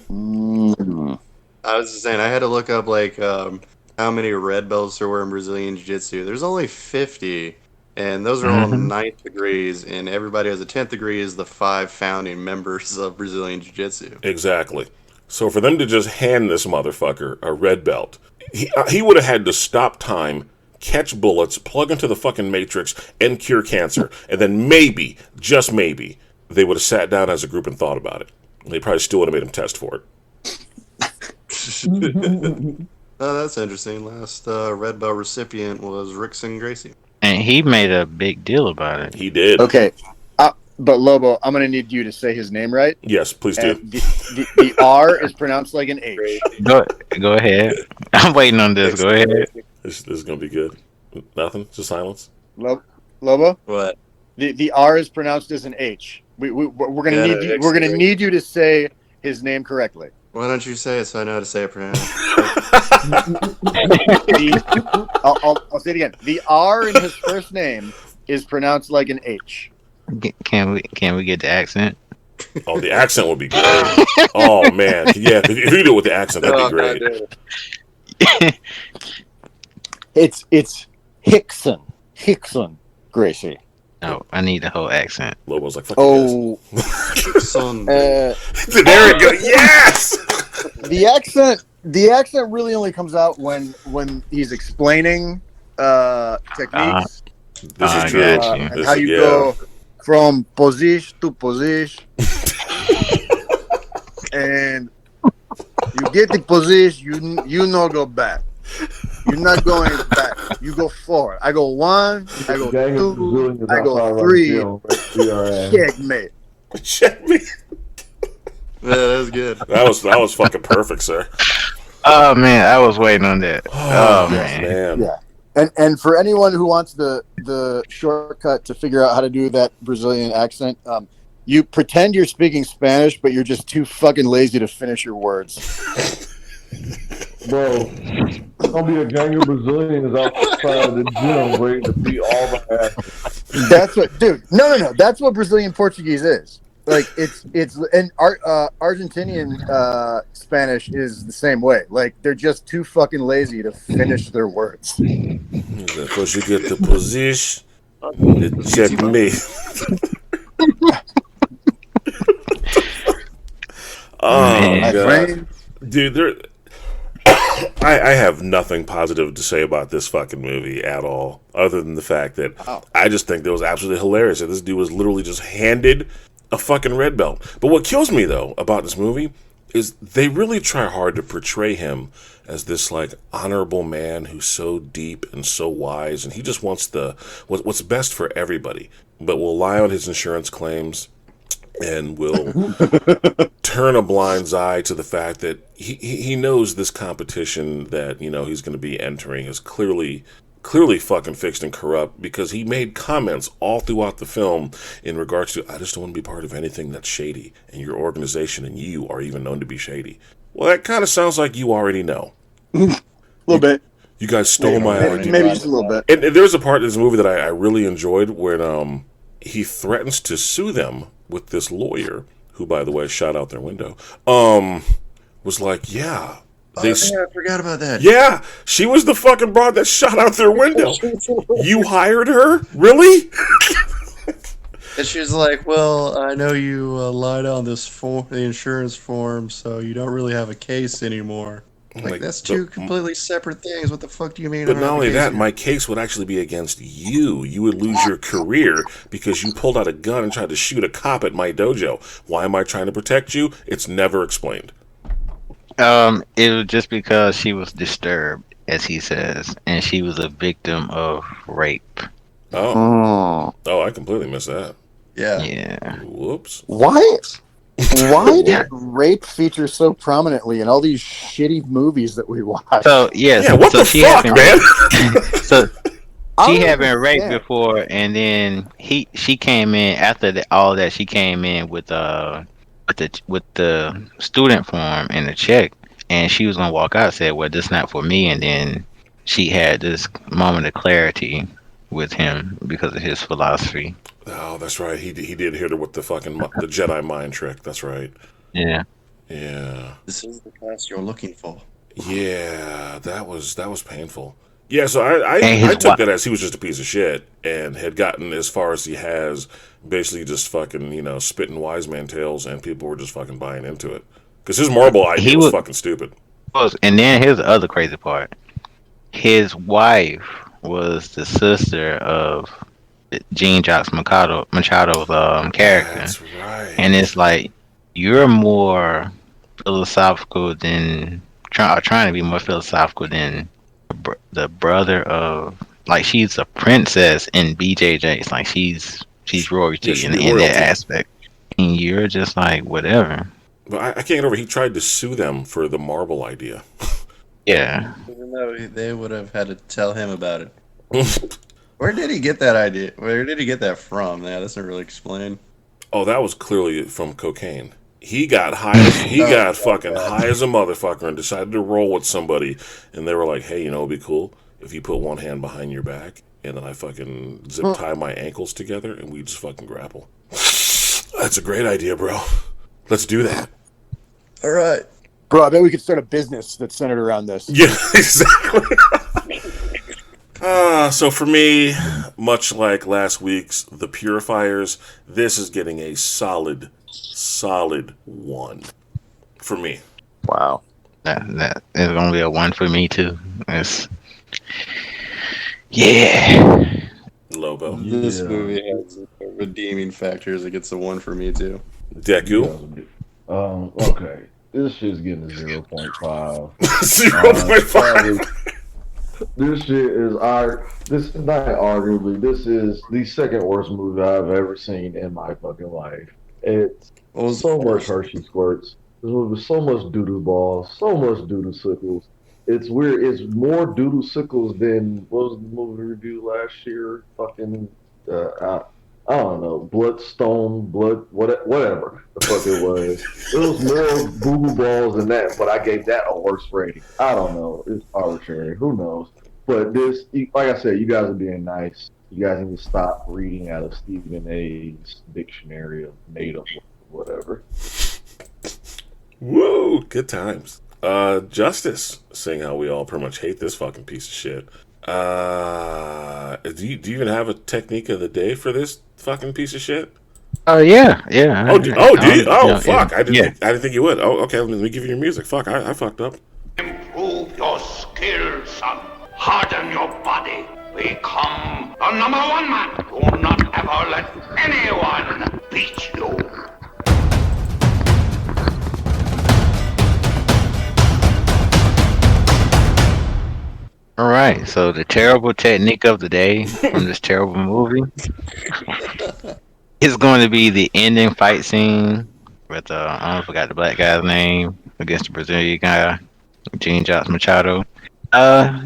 I was just saying, I had to look up like how many red belts there were in Brazilian Jiu-Jitsu. There's only 50, and those are all 9th degrees, and everybody who has a 10th degree is the 5 founding members of Brazilian Jiu-Jitsu. Exactly. So for them to just hand this motherfucker a red belt, he would have had to stop time, catch bullets, plug into the fucking Matrix, and cure cancer. And then maybe, just maybe, they would have sat down as a group and thought about it. They probably still would have made him test for it. Oh, that's interesting. Last red belt recipient was Rickson Gracie. And he made a big deal about it. He did. Okay. But Lobo, I'm going to need you to say his name right. Yes, please do. The R is pronounced like an H. Go ahead. I'm waiting on this. Go ahead. This is going to be good. Nothing? Just silence? Lobo? What? The R is pronounced as an H. We're going to need you to say his name correctly. Why don't you say it so I know how to say it, I'll say it again. The R in his first name is pronounced like an H. Can we get the accent? Oh, the accent would be great. Oh man, yeah. If you do it with the accent, that'd be great. It's Hickson Gracie. No, I need the whole accent. Lobo's like, fuck Son. there it go. Yes. The accent really only comes out when he's explaining techniques. This is true. And how you go from position to position, and you get the position. You no go back. You're not going back. You go forward. I go 1. I go 2. I go 3. Checkmate. Checkmate. Yeah, that was good. That was fucking perfect, sir. Oh man, I was waiting on that. Oh man. Yeah. And for anyone who wants the shortcut to figure out how to do that Brazilian accent, you pretend you're speaking Spanish, but you're just too fucking lazy to finish your words. Bro, gonna be a gang of Brazilians outside of the gym waiting to beat all the ass. That's what, dude. No. That's what Brazilian Portuguese is. Like it's and Argentinian Spanish is the same way. Like they're just too fucking lazy to finish their words. Because you get the position, checkmate. Oh god, dude, I have nothing positive to say about this fucking movie at all, other than the fact that I just think that was absolutely hilarious. That this dude was literally just handed a fucking red belt. But what kills me though about this movie is they really try hard to portray him as this like honorable man who's so deep and so wise, and he just wants what's best for everybody, but will lie on his insurance claims and will turn a blind eye to the fact that he knows this competition that he's going to be entering is clearly fucking fixed and corrupt, because he made comments all throughout the film in regards to, I just don't want to be part of anything that's shady, and your organization and you are even known to be shady. Well, that kind of sounds like you already know. A little bit. You guys stole my idea. Maybe just a little bit. And there's a part of this movie that I really enjoyed when he threatens to sue them with this lawyer, who, by the way, shot out their window, was like, yeah. I forgot about that. Yeah, she was the fucking broad that shot out their window. You hired her? Really? And she's like, well, I know you lied on this the insurance form, so you don't really have a case anymore. Like that's two completely separate things. What the fuck do you mean? But not only that, my case would actually be against you. You would lose your career because you pulled out a gun and tried to shoot a cop at my dojo. Why am I trying to protect you? It's never explained. It was just because she was disturbed, as he says, and she was a victim of rape. Oh, I completely missed that. Yeah. Whoops. Why did rape feature so prominently in all these shitty movies that we watch? So what the fuck, man? So she had been raped before, and then she came in after all that. She came in with the student form and the check, and she was gonna walk out and say, well, this is not for me, and then she had this moment of clarity with him because of his philosophy. Oh, that's right. He did hit her with the fucking the Jedi mind trick. That's right. Yeah. This is the class you're looking for. Yeah, that was painful. Yeah, so I took that as he was just a piece of shit and had gotten as far as he has, basically just fucking, spitting wise man tales, and people were just fucking buying into it. Because his marble idea was fucking stupid. And then here's the other crazy part. His wife was the sister of Jean-Jacques Machado's character. That's right. And it's like, you're more philosophical than, trying to be more philosophical than the brother of, like, she's a princess in BJJ. It's like she's royalty in that aspect, and you're just like whatever. But I can't get over. He tried to sue them for the marble idea. Yeah. Even though they would have had to tell him about it. Where did he get that idea? Where did he get that from? That doesn't really explain. Oh, that was clearly from cocaine. He got fucking high as a motherfucker and decided to roll with somebody. And they were like, hey, it'd be cool if you put one hand behind your back and then I fucking zip tie my ankles together and we just fucking grapple. That's a great idea, bro. Let's do that. All right. Bro, I bet we could start a business that's centered around this. Yeah, exactly. So for me, much like last week's The Purifiers, this is getting a solid 1 for me. Wow. That is going to be a 1 for me, too. Yeah. Lobo. This movie has redeeming factors. It gets a 1 for me, too. Deku. Okay. This shit's getting a 0.5. 0.5. This shit is this is not arguably, this is the second worst movie I've ever seen in my fucking life. It's so much Hershey squirts. This movie was so much doo-doo balls, so much doo-doo sickles. It's weird. It's more doo-doo sickles than, what was the movie review last year? Fucking, I don't know, Bloodstone, whatever the fuck it was. It was more boo-boo balls than that, but I gave that a worse rating. I don't know. It's arbitrary. Who knows? But this, like I said, you guys are being nice. You guys need to stop reading out of Stephen A's dictionary of made-up whatever. Woo! Good times. Justice, seeing how we all pretty much hate this fucking piece of shit. Do you even have a technique of the day for this fucking piece of shit? Yeah. Do you? Oh, fuck! I didn't think you would. Oh, okay. Let me give you your music. Fuck, I fucked up. Improve your skills, son. Harden your body. Become the number 1 man. Do not ever let anyone beat you. All right, so the terrible technique of the day from this terrible movie is going to be the ending fight scene with I forgot the black guy's name against the Brazilian guy, Jean-Jacques Machado.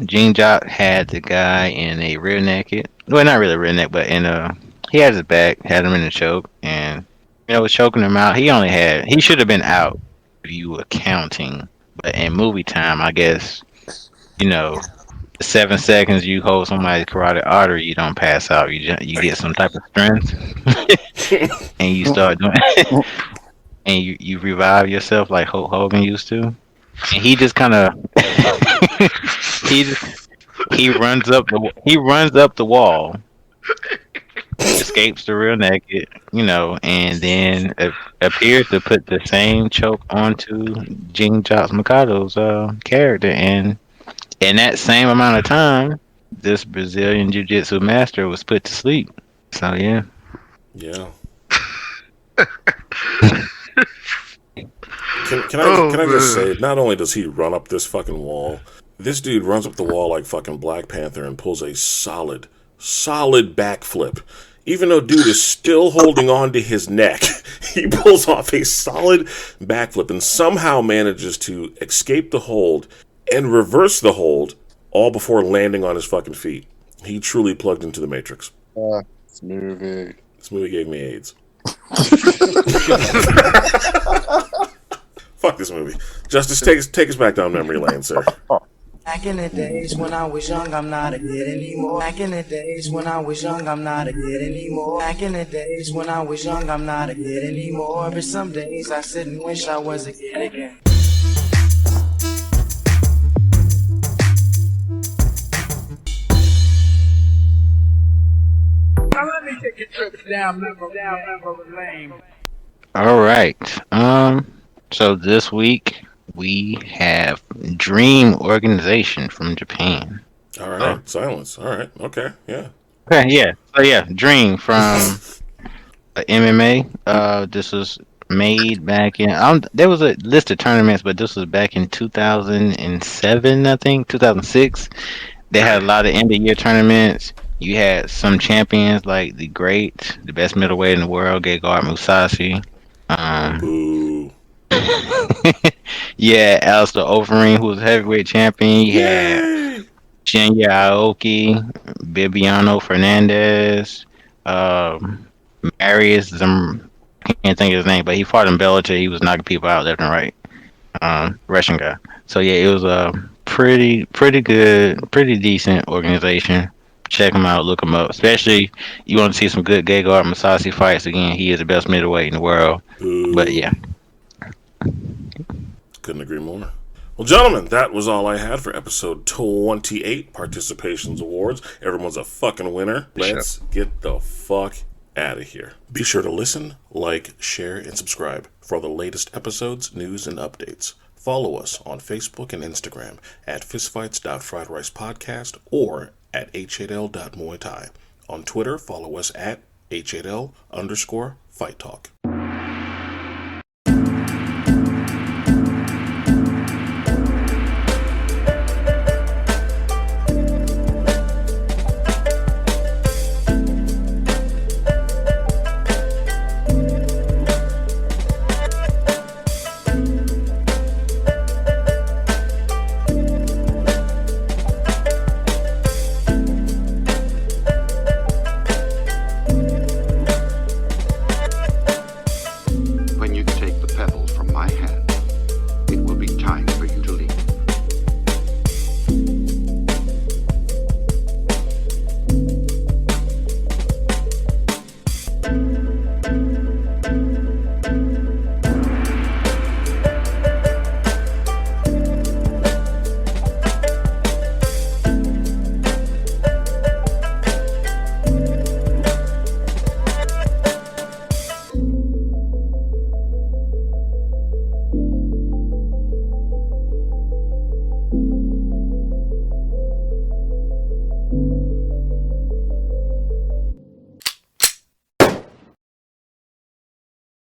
Jean-Jacques had the guy in a rear naked, well, not really rear neck, but he had his back, had him in a choke, and was choking him out. He should have been out if you were counting, but in movie time, I guess, 7 seconds you hold somebody's carotid artery, you don't pass out. You get some type of strength, and you start doing, and you revive yourself like Hulk Hogan used to. And he just kind of he runs up the wall, escapes the real naked, and then appears to put the same choke onto Jean-Jacques Machado's character, and in that same amount of time, this Brazilian jiu-jitsu master was put to sleep. So yeah. Can I just say, not only does he run up this fucking wall, this dude runs up the wall like fucking Black Panther and pulls a solid backflip. Even though dude is still holding on to his neck, he pulls off a solid backflip and somehow manages to escape the hold and reverse the hold, all before landing on his fucking feet. He truly plugged into the Matrix. This movie gave me AIDS. Fuck this movie. Justice, take us back down memory lane, sir. Back in the days when I was young, I'm not a kid anymore. Back in the days when I was young, I'm not a kid anymore. Back in the days when I was young, I'm not a kid anymore. But some days I sit and wish I was a kid again. Now let me take a trip down memory lane. All right. So this week we have Dream Organization from Japan. All right. Silence. All right. Okay. Yeah. Okay. Yeah. So yeah, Dream from MMA. This was made back in. There was a list of tournaments, but this was back in 2007, I think 2006. They had a lot of end of year tournaments. You had some champions like the best middleweight in the world, Gegard Mousasi. Yeah, Alistair Overeem, who was heavyweight champion. You had Shinya Aoki, Bibiano Fernandez, Marius can't think of his name, but he fought in Bellator. He was knocking people out left and right. Russian guy. So yeah, it was a pretty good, pretty decent organization. Check him out, look him up. Especially you want to see some good Gegard Mousasi fights. Again, he is the best middleweight in the world. Ooh. But yeah, couldn't agree more. Well, gentlemen, that was all I had for episode 28, Participations Awards. Everyone's a fucking winner. Let's get the fuck out of here. Be sure to listen, like, share, and subscribe for all the latest episodes, news, and updates. Follow us on Facebook and Instagram at fistfights.friedricepodcast or at H8L.muay thai. On Twitter, follow us at H8L_Fight Talk.